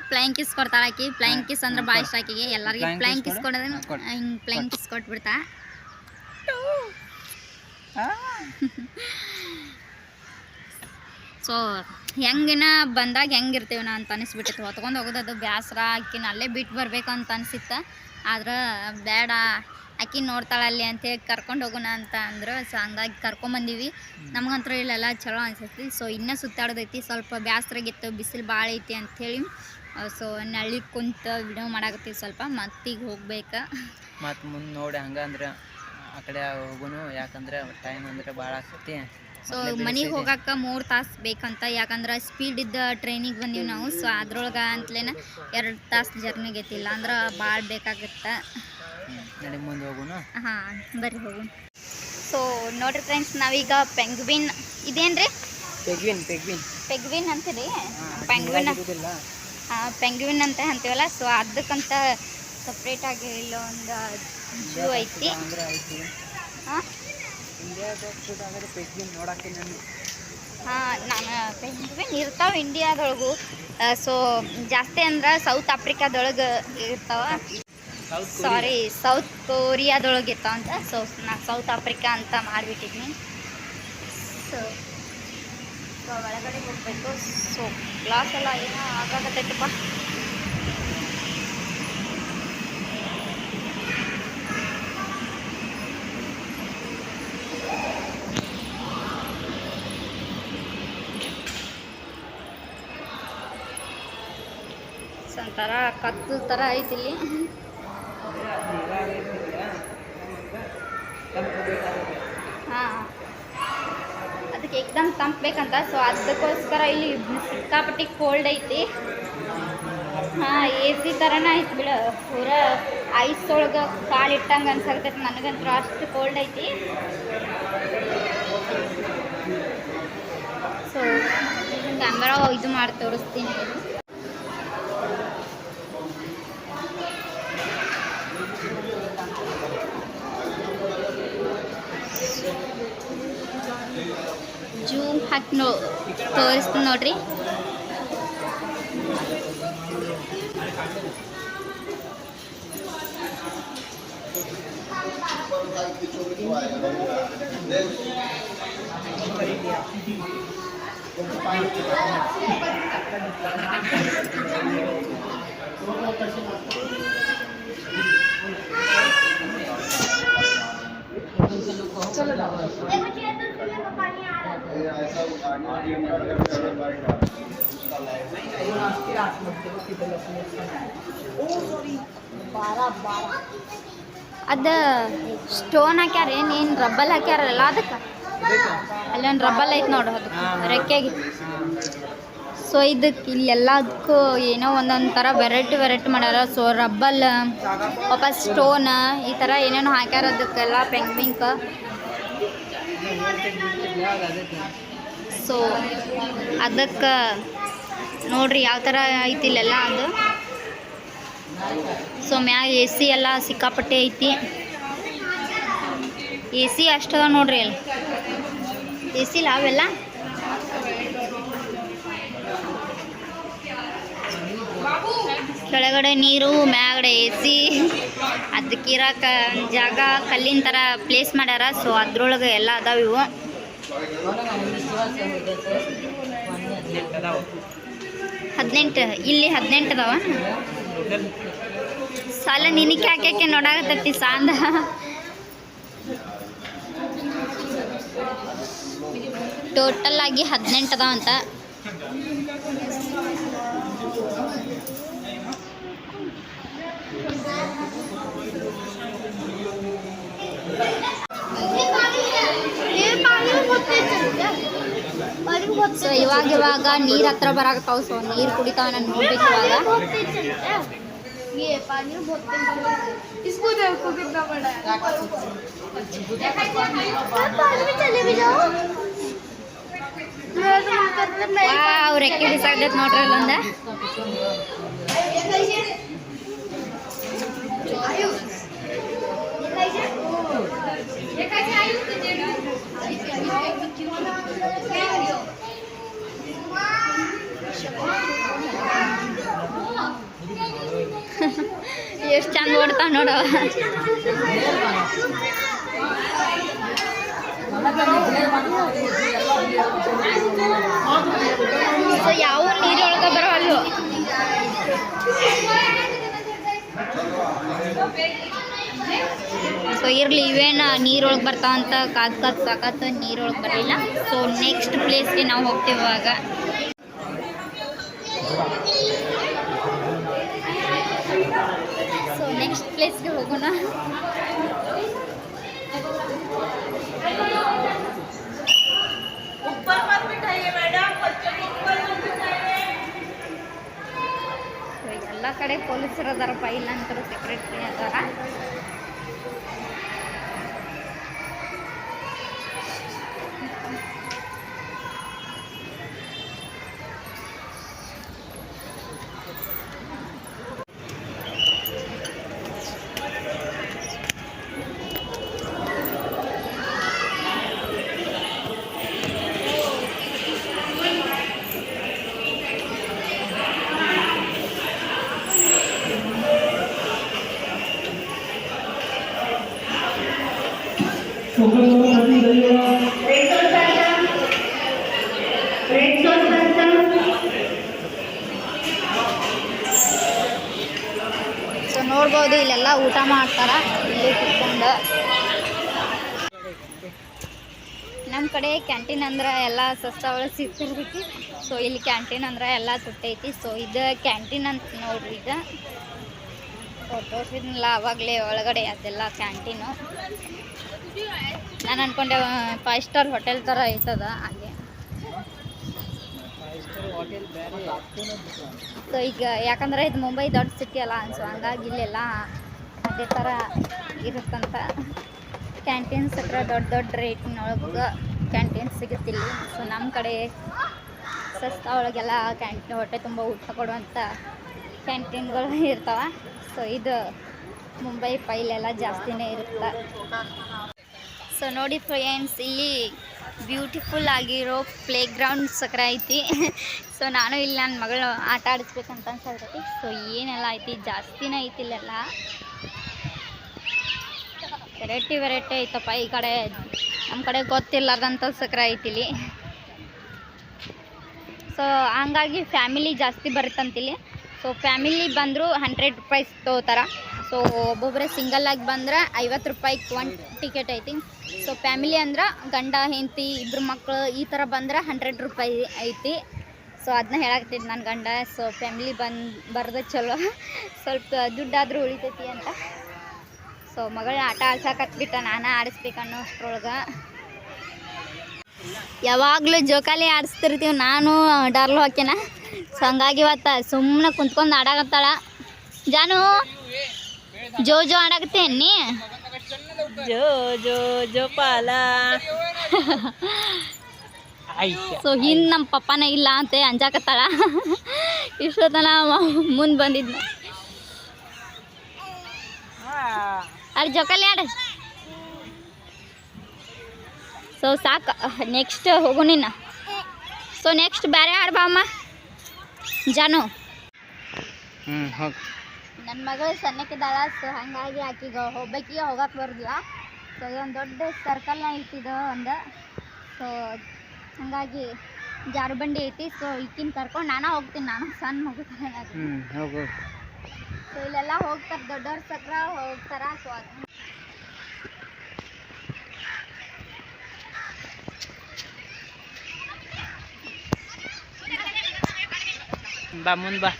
ಫ್ಲೈಂಗ್ ಕಿಸ್ ಕೊಡ್ತಾಳೆ ಆಕಿ. ಫ್ಲೈಂಗ್ ಕಿಸ್ ಅಂದ್ರೆ ಭಾಳ ಇಷ್ಟ ಆಕಿಗೆ. ಎಲ್ಲರಿಗೆ ಫ್ಲೈಂಗ್ ಕಿಸ್ ಕೊಡೋದ್ರೆ ಹಿಂಗೆ ಫ್ಲೈಂಗ್ ಕಿಸ್ ಕೊಟ್ಬಿಡ್ತಾ. ಸೊ ಹೆಂಗಿನ ಬಂದಾಗ ಹೆಂಗಿರ್ತೀವಿ ನಾ ಅಂತ ಅನಿಸ್ಬಿಟ್ಟಿತ್ತು. ಹೊತ್ಕೊಂಡು ಹೋಗೋದು ಅದು ಬೇಸರ. ಆಕಿನ ಅಲ್ಲೇ ಬಿಟ್ಟು ಬರಬೇಕು ಅಂತ ಅನಿಸಿತ್ತು. ಆದ್ರೆ ಬೇಡ, ಆಕಿ ನೋಡ್ತಾಳಲ್ಲಿ ಅಂತೇಳಿ ಕರ್ಕೊಂಡು ಹೋಗೋಣ ಅಂತ ಅಂದರು. ಸೊ ಹಂಗಾಗಿ ಕರ್ಕೊಂಬಂದೀವಿ. ನಮಗಂತೂ ಇಲ್ಲೆಲ್ಲ ಚಲೋ ಅನಿಸ್ತೈತಿ. ಸೊ ಇನ್ನೂ ಸುತ್ತಾಡೋದೈತಿ. ಸ್ವಲ್ಪ ಬೇಸರಾಗಿತ್ತು, ಬಿಸಿಲು ಭಾಳ ಐತಿ ಅಂಥೇಳಿ. ಸೊ ನಳ್ಳಿ ಕುಂತು ವಿಡಿಯೋ ಮಾಡಾಕತ್ತೀವಿ ಸ್ವಲ್ಪ. ಮತ್ತೀಗ ಹೋಗ್ಬೇಕು. ಮತ್ತು ಮುಂದೆ ನೋಡಿ ಹಂಗಂದ್ರೆ ಆ ಕಡೆ ಹೋಗೋನು, ಯಾಕಂದ್ರೆ ಟೈಮ್ ಅಂದ್ರೆ ಭಾಳ ಆಗ್ತೈತಿ. ಸೊ ಮನೆಗೆ ಹೋಗಕ್ಕೆ 3 ತಾಸು ಬೇಕಂತ. ಯಾಕಂದ್ರೆ ಸ್ಪೀಡ್ ಇದ್ದ ಟ್ರೈನಿಗೆ ಬಂದೀವಿ ನಾವು. ಸೊ ಅದ್ರೊಳಗೆ ಅಂತಲೇನ 2 ತಾಸು ಜರ್ನಿ ಆಗೈತಿಲ್ಲ ಅಂದ್ರೆ ಭಾಳ ಬೇಕಾಗುತ್ತೆ. ಮುಂದೆ ಹೋಗೋಣ. ಹಾಂ ಬರ್ರಿ ಹೋಗೋಣ. ಸೊ ನೋಡ್ರಿ ಫ್ರೆಂಡ್ಸ್, ನಾವೀಗ ಪೆಂಗ್ವಿನ್ ಇದೇನ್ರಿ ಪೆಂಗ್ವಿನ್ ಅಂತೀರಿ. ಪೆಂಗ್ವಿನ್ ಅಂತ ಅಂತೀವಲ್ಲ. ಸೊ ಅದಕ್ಕಂತ ಸಪ್ರೇಟಾಗಿ ಇಲ್ಲೊಂದು ಜೂ ಐತಿ. ಹಾಂ ಹಾಂ ನಾನು ಪೆಂಗ್ವಿನ್ ಇರ್ತಾವೆ ಇಂಡಿಯಾದೊಳಗು. ಸೊ ಜಾಸ್ತಿ ಅಂದ್ರೆ ಸೌತ್ ಆಫ್ರಿಕಾದೊಳಗೆ ಇರ್ತಾವೆ. ಸಾರಿ, ಸೌತ್ ಕೊರಿಯಾದೊಳಗೆ ಇರ್ತಾವಂತ. ಸೊ ನಾನು ಸೌತ್ ಆಫ್ರಿಕಾ ಅಂತ ಮಾಡಿಬಿಟ್ಟಿದ್ನಿ. ಸೊ ಒಳಗಡೆ ಹೋಗ್ಬೇಕು. ಸೊ ಕ್ಲಾಸ್ ಎಲ್ಲ ಏನೋ ಆಗಾಕತ್ತೈತಪ್ಪ. ಒಂಥರ ಕತ್ತು ಥರ ಐತಿ ಇಲ್ಲಿ. ಹಾಂ, ಅದಕ್ಕೆ ಏಕ್ದಮ್ ತಂಪಬೇಕಂತ. ಸೊ ಅದಕ್ಕೋಸ್ಕರ ಇಲ್ಲಿ ಸಿಕ್ಕಾಪಟ್ಟಿ ಕೋಲ್ಡ್ ಐತಿ. ಹಾಂ, ಎ ಸಿ ಥರನೇ ಐತಿ ಬಿಡ. ಪೂರ ಐಸ್ ಒಳಗೆ ಕಾಲಿಟ್ಟಂಗೆ ಅನ್ಸಾಕತ್ತೈತಿ. ನನಗಂತೂ ಅಷ್ಟು ಕೋಲ್ಡ್ ಐತಿ. ಸೊ ಕ್ಯಾಮ್ರಾ ಇದು ಮಾಡಿ ತೋರಿಸ್ತೀನಿ. ಜೂಮ್ ಹಾಕಿ ತೋರಿಸ್ತೀನಿ ನೋಡ್ರಿ. ಅದ ಸ್ಟೋನ್ ಹಾಕ್ಯಾರ, ಏನು ರಬ್ಬಲ್ ಹಾಕ್ಯಾರಲ್ಲ ಅದಕ್ಕೆ. ಅಲ್ಲೊಂದು ರಬ್ಬಲ್ ಐತೆ ನೋಡು, ಅದು ರೆಕ್ಕೆಗೆ. ಸೊ ಇದಕ್ಕೆ ಇಲ್ಲೆಲ್ಲದಕ್ಕೂ ಏನೋ ಒಂದೊಂದು ಥರ ವೆರೈಟಿ ಮಾಡ್ಯಾರ. ಸೊ ರಬ್ಬಲ್, ವಾಪಸ್ ಸ್ಟೋನ್, ಈ ಥರ ಏನೇನೋ ಹಾಕ್ಯಾರ ಅದಕ್ಕೆಲ್ಲ ಪಿಂಕ್. ಸೊ ಅದಕ್ಕೆ ನೋಡ್ರಿ ಯಾವ ಥರ ಐತಿ ಇಲ್ಲೆಲ್ಲ ಅದು. ಸೊ ಮ್ಯಾಗ ಎ ಸಿ ಎಲ್ಲ ಸಿಕ್ಕಾಪಟ್ಟೆ ಐತಿ. ಎ ಸಿ ಅಷ್ಟದ ನೋಡ್ರಿ, ಅಲ್ಲಿ ಎ ಸಿ ಇಲ್ಲ ಅವೆಲ್ಲ. ಕೆಳಗಡೆ ನೀರು, ಮ್ಯಾಗಡೆ ಎ ಸಿ. ಅದಕ್ಕೆ ಇರೋಕ ಜಾಗ ಕಲ್ಲಿನ ಥರ ಪ್ಲೇಸ್ ಮಾಡ್ಯಾರ. ಸೊ ಅದ್ರೊಳಗೆ ಎಲ್ಲ ಅದಾವ ಇವು. 18 ಇಲ್ಲಿ 18 ಅದಾವ. ಸಾಲ ನಿನಕ್ಕೆ ಹಾಕ್ಯಾಕೆ ನೋಡಾಕತ್ತೈತಿ ಸಾಂದ. ಟೋಟಲ್ ಆಗಿ 18 ಅದಾವ ಅಂತ. ಸೊ ಇವಾಗ ನೀರು ಹತ್ರ ಬರಾಕತ್ತಾವ. ಸೊ ನೀರು ಕುಡಿತಾವ, ನಾನು ನೋಡ್ಬೇಕು ಇವಾಗ. ಅವ್ರ ರೆಕ್ಕೆ ಬಿಸಾಕ್ತೈತೆ ನೋಡ್ರಿ ಅಲ್ಲೊಂದ. ಎಷ್ಟು ಚಂದ ಓಡ್ತಾವ ನೋಡವ. ಸೊ ಯಾವ ನೀರೊಳಗೆ ಬರೋವಲ್ಲು. ಸೊ ಇರಲಿ, ಇವೇನು ನೀರೊಳಗೆ ಬರ್ತಾವಂತ ಕಾದು ಸಾಕತ್ತು, ನೀರೊಳಗೆ ಬರಲಿಲ್ಲ. ಸೊ ನೆಕ್ಸ್ಟ್ ಪ್ಲೇಸ್ಗೆ ನಾವು ಹೋಗ್ತೀವಿ ಇವಾಗ. ಸೊ ನೆಕ್ಸ್ಟ್ ಪ್ಲೇಸ್ಗೆ ಹೋಗೋಣ. ಎಲ್ಲ ಕಡೆ ಪೊಲೀಸರು ಅದಾರಪ್ಪ, ಇಲ್ಲಂತರೂ ಸೆಕ್ರೆಟ್ರಿ ಅದಾರ. Ready? ನೋಡ್ಬೋದು ಇಲ್ಲೆಲ್ಲ ಊಟ ಮಾಡ್ತಾರ ಇಲ್ಲಿ ಕುತ್ಕೊಂಡು. ನಮ್ಮ ಕಡೆ ಕ್ಯಾಂಟೀನ್ ಅಂದ್ರೆ ಎಲ್ಲ ಸಸ್ತ ಒಳಗೆ ಸಿಗ್ತಿರ್ತೈತಿ. ಸೊ ಇಲ್ಲಿ ಕ್ಯಾಂಟೀನ್ ಅಂದ್ರೆ ಎಲ್ಲ ತುಟ್ಟೈತಿ. ಸೊ ಇದು ಕ್ಯಾಂಟೀನ್ ಅಂತ ನೋಡ್ರಿ. ಇದು ತೋರಿಸಿದ್ನಲ್ಲ ಅವಾಗಲೇ ಒಳಗಡೆ ಅದೆಲ್ಲ ಕ್ಯಾಂಟೀನು. ನಾನು ಅನ್ಕೊಂಡೆ 5 ಸ್ಟಾರ್ ಹೋಟೆಲ್ ಥರ ಐತದ ಅಲ್ಲಿ. ಸೊ ಈಗ ಯಾಕಂದ್ರೆ ಇದು ಮುಂಬೈ ದೊಡ್ಡ ಸಿಟಿ ಅಲ್ಲ, ಸೊ ಹಂಗಾಗಿ ಇಲ್ಲೆಲ್ಲ ಅದೇ ಥರ ಇರುತ್ತಂತ. ಕ್ಯಾಂಟೀನ್ಸ್ ಹತ್ರ ದೊಡ್ಡ ದೊಡ್ಡ ರೇಟಿನೊಳಗೆ ಕ್ಯಾಂಟೀನ್ ಸಿಗುತ್ತಿಲ್ಲ. ಸೊ ನಮ್ಮ ಕಡೆ ಸಸ್ತಾ ಒಳಗೆಲ್ಲ ಕ್ಯಾಂಟೀನ್ ಹೊಟ್ಟೆ ತುಂಬ ಊಟ ಕೊಡುವಂಥ ಕ್ಯಾಂಟೀನ್ಗಳು ಇರ್ತಾವೆ. ಸೊ ಇದು ಮುಂಬೈ ಪೈಲೆಲ್ಲ ಜಾಸ್ತಿನೇ ಇರುತ್ತೆ. ಸೊ ನೋಡಿ ಫ್ರೆಂಡ್ಸ್, ಇಲ್ಲಿ ಬ್ಯೂಟಿಫುಲ್ ಆಗಿರೋ ಪ್ಲೇ ಗ್ರೌಂಡ್ ಸಕ್ರ ಐತಿ. ಸೊ ನಾನು ಇಲ್ಲಿ ನನ್ನ ಮಗಳು ಆಟ ಆಡಿಸ್ಬೇಕಂತ ಅನ್ಸತೈತಿ. ಸೊ ಏನೆಲ್ಲ ಐತಿ, ಜಾಸ್ತಿನೇ ಐತಿ ಇಲ್ಲೆಲ್ಲ. ವೆರೈಟಿ ಐತಪ್ಪ. ಈ ಕಡೆ ನಮ್ಮ ಕಡೆ ಗೊತ್ತಿಲ್ಲಾರ್ದಂಥ ಸಕ್ರ ಐತಿಲಿ. ಸೊ ಹಂಗಾಗಿ ಫ್ಯಾಮಿಲಿ ಜಾಸ್ತಿ ಬರುತ್ತಂತಿಲ್ಲಿ. ಸೊ ಫ್ಯಾಮಿಲಿ ಬಂದರೂ 100 ರೂಪಾಯಿಸ್ ತೊಗೋತಾರೆ. ಸೊ ಒಬ್ಬೊಬ್ಬರೇ ಸಿಂಗಲ್ಲಾಗಿ ಬಂದ್ರೆ 50 ರೂಪಾಯಿಗೆ 1 ಟಿಕೆಟ್ ಐತಿ. ಸೊ ಫ್ಯಾಮಿಲಿ ಅಂದ್ರೆ ಗಂಡ ಹೆಂಡತಿ 2 ಮಕ್ಕಳು ಈ ಥರ ಬಂದ್ರೆ 100 ರೂಪಾಯಿ ಐತಿ. ಸೊ ಅದನ್ನ ಹೇಳಾಕ್ತಿದ್ದು ನನ್ನ ಗಂಡ. ಸೊ ಫ್ಯಾಮಿಲಿ ಬರೋದು ಚಲೋ, ಸ್ವಲ್ಪ ದುಡ್ಡಾದರೂ ಉಳಿತೈತಿ ಅಂತ. ಸೊ ಮಗಳ ಆಟ ಆಡ್ಸಕತ್ಬಿಟ್ಟ, ನಾನು ಆಡಿಸ್ಬೇಕನ್ನೋ ಅಷ್ಟ್ರೊಳಗೆ. ಯಾವಾಗಲೂ ಜೋಕಾಲಿ ಆಡಿಸ್ತಿರ್ತೀವಿ ನಾನು ಡಾರ್ಲು ಹಾಕ್ಯನ. ಸೊ ಹಂಗಾಗಿ ಇವತ್ತು ಸುಮ್ಮನೆ ಕುಂತ್ಕೊಂಡು ಆಡಾಕತ್ತಾಳ. ಜಾನು ಜೋ ಆಡಾಕತ್ತೇನಿ. ಜೋ ಪಾಲ. ಸೊ ಹಿಂದೆ ನಮ್ಮ ಪಪ್ಪನ ಇಲ್ಲ ಅಂತ ಅಂಜಾಕತ್ತಾಳ. ಇಷ್ಟೊತ್ತನ ಮುಂದೆ ಬಂದಿದ್ನು. ಅಲ್ಲಿ ಜೋಕಾಲಿ ಆಡ. ಸೊ ಸಾಕು, ನೆಕ್ಸ್ಟ್ ಹೋಗು ನಿನ್ನ. ಸೊ ನೆಕ್ಸ್ಟ್ ಬೇರೆ ಆಡ್ಬಾ ಅಮ್ಮ ಜಾನು. ನನ್ನ ಮಗಳು ಸಣ್ಣಕ್ಕಿದ್ದಾಳ. ಸೊ ಹಾಗಾಗಿ ಆಕಿಗೆ ಒಬ್ಬಾಕಿಗೆ ಹೋಗಕ್ಕೆ ಬರ್ದಿಲ್ಲ. ಸೊ ಇದೊಂದು ದೊಡ್ಡ ಸರ್ಕಲ್ನ ಐತಿದು ಒಂದು. ಸೊ ಹಾಗಾಗಿ ಜಾರು ಬಂಡಿ ಐತಿ. ಸೊ ಈಕಿನ ಕರ್ಕೊಂಡು ನಾನು ಹೋಗ್ತೀನಿ, ನಾನು ಸಣ್ಣ ಹೋಗ್ತಾರೆ. ಸೊ ಇಲ್ಲೆಲ್ಲ ಹೋಗ್ತಾರೆ, ದೊಡ್ಡವ್ರ ಸಕ್ರ ಹೋಗ್ತಾರ. ಸೊ ಅದು ಬಾ ಮುಂದೆ ಬಾ.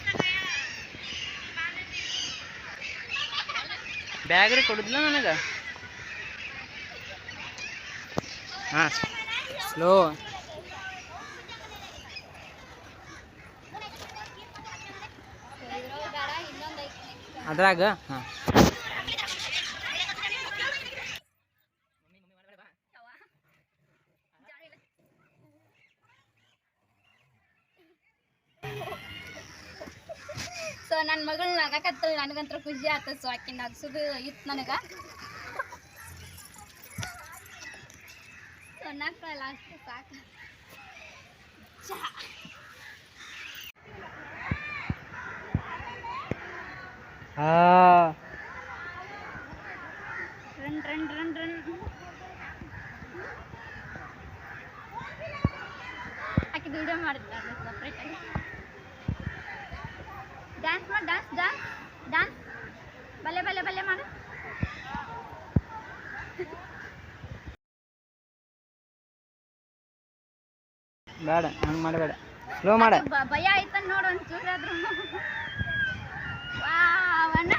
ಬ್ಯಾಗ್ ರೀ ಕೊಡುದಿಲ್ಲ ನನಗೆ. ಹಾಂ ಸ್ಲೋ. ಅದ್ರಾಗ ಹಾಂ ಸೊ ನನ್ನ ಮಗಳು ನಗಾಕತ್ತಳ. ನನಗಂತ್ರ ಖುಷಿ ಆಯ್ತು. ಸೊ ಆಕೆ ನಗ್ಸೋದು ಇತ್ತು ನನಗೆ. ಸೊ ನಗ್ತಾಳಲ್ಲ ಅಷ್ಟು ಸಾಕು. Run run run run. ಆಕೆ ವಿಡಿಯೋ ಮಾಡಿದ್ಲ ಸಪ್ರೇಟಾಗಿ. ಡ್ಯಾನ್ಸ್ ಮಾಡಿ, ಡ್ಯಾನ್ಸ್ ಡ್ಯಾನ್ಸ್ ಡ್ಯಾನ್ಸ್ ಬಲ್ಲೆ ಬಲ್ಲೆ ಬಲ್ಲೆ ಮಾಡು. ಬೇಡ ಹಂಗೆ ಮಾಡಬೇಡ, ಸ್ಲೋ ಮಾಡ. ಭಯ ಆಯ್ತ ನೋಡು ಒಂಚೂರಾದ್ರು. ವಾವಣ್ಣ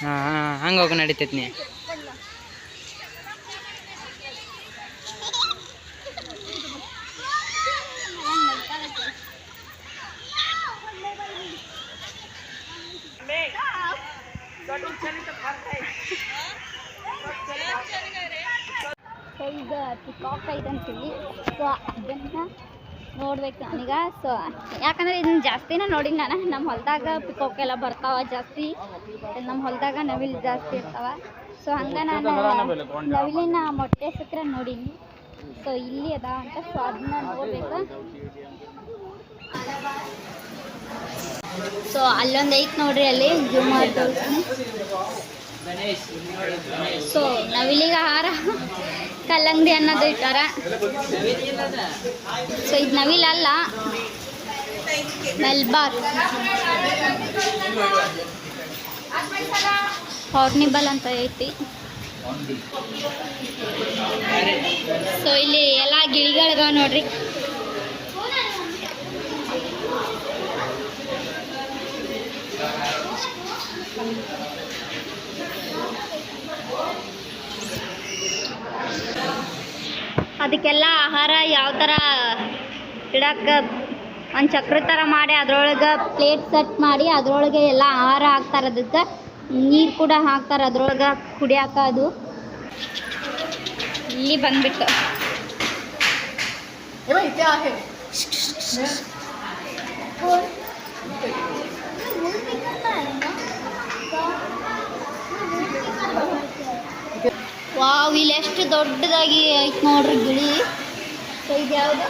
ಹಾಂ ಹಂಗೆ ಹೋಗಿ ನಡೀತೈತಿ ನೀ. ಸೊ ಈಗ ಪಿಕಾಕ್ ಐತಂತೀವಿ. ಸೊ ಅದನ್ನು ನೋಡ್ಬೇಕು ನನಗೆ. ಸೊ ಯಾಕಂದರೆ ಇದನ್ನ ಜಾಸ್ತಿನೇ ನೋಡಿನಿ ನಾನು. ನಮ್ಮ ಹೊಲದಾಗ ಪಿಕಾಕ್ ಎಲ್ಲ ಬರ್ತಾವ ಜಾಸ್ತಿ. ನಮ್ಮ ಹೊಲದಾಗ ನವಿಲು ಜಾಸ್ತಿ ಇರ್ತಾವ. ಸೊ ಹಂಗೆ ನಾನು ನವಿಲಿನ ಮೊಟ್ಟೆ ಸಕ್ರೆ ನೋಡೀನಿ. ಸೊ ಇಲ್ಲಿ ಅದ ಅಂತ. ಸೊ ಅದನ್ನ ನೋಡ್ಬೇಕು. ಸೊ ಅಲ್ಲೊಂದು ಐತೆ ನೋಡ್ರಿ, ಅಲ್ಲಿ ಜೂಮ್ ಮಾಡಿ ತೋರಿಸ್ತೀನಿ. ಗಣೇಶ್ ಸೊ ನವಿಲಿಗೆ ಆಹಾರ ಕಲ್ಲಂಗಡಿ ಅನ್ನೋದು ಇಟ್ಟಾರ. ಸೊ ಇದು ನವಿಲ್ ಅಲ್ಲ, ಮೆಲ್ಬಾರ್ ಹಾರ್ನಿಬಲ್ ಅಂತ ಐತಿ. ಸೊ ಇಲ್ಲಿ ಎಲ್ಲ ಗಿಳಿಗಳಗ ನೋಡ್ರಿ. ಅದಕ್ಕೆಲ್ಲ ಆಹಾರ ಯಾವ ಥರ ಇಡಕ್ಕೆ ಒಂದು ಚಕ್ರ ಥರ ಮಾಡಿ ಅದ್ರೊಳಗೆ ಪ್ಲೇಟ್ ಸೆಟ್ ಮಾಡಿ ಅದ್ರೊಳಗೆ ಎಲ್ಲ ಆಹಾರ ಹಾಕ್ತಾರೆ. ಅದಕ್ಕೆ ನೀರು ಕೂಡ ಹಾಕ್ತಾರೆ ಅದ್ರೊಳಗೆ ಕುಡಿಯಾಕ. ಅದು ಇಲ್ಲಿ ಬಂದ್ಬಿಟ್ಟು ವಾವ್, ಇಲ್ಲಿ ಎಷ್ಟು ದೊಡ್ಡದಾಗಿ ಐತೆ ನೋಡ್ರಿ ಗಿಳಿ. ಸೊ ಇದು ಯಾವುದು?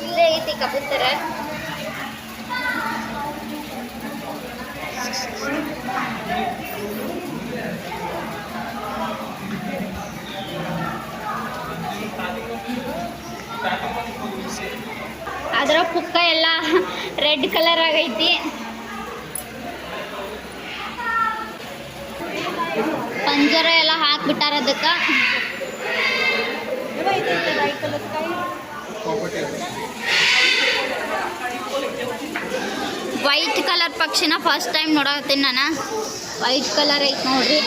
ಇಲ್ಲೇ ಐತಿ ಕಬೂತರ. ಅದರ ಪುಕ್ಕ ಎಲ್ಲ ರೆಡ್ ಕಲರ್ ಆಗೈತಿ. ಪಂಜರ ಎಲ್ಲ ಹಾಕ್ಬಿಟ್ಟಾರ ಅದಕ್ಕೆ. ವೈಟ್ ಕಲರ್ ಪಕ್ಷಿನ ಫಸ್ಟ್ ಟೈಮ್ ನೋಡತ್ತೀನಿ ನಾನು. ವೈಟ್ ಕಲರ್ ಐತಿ ನೋಡ್ರಿ.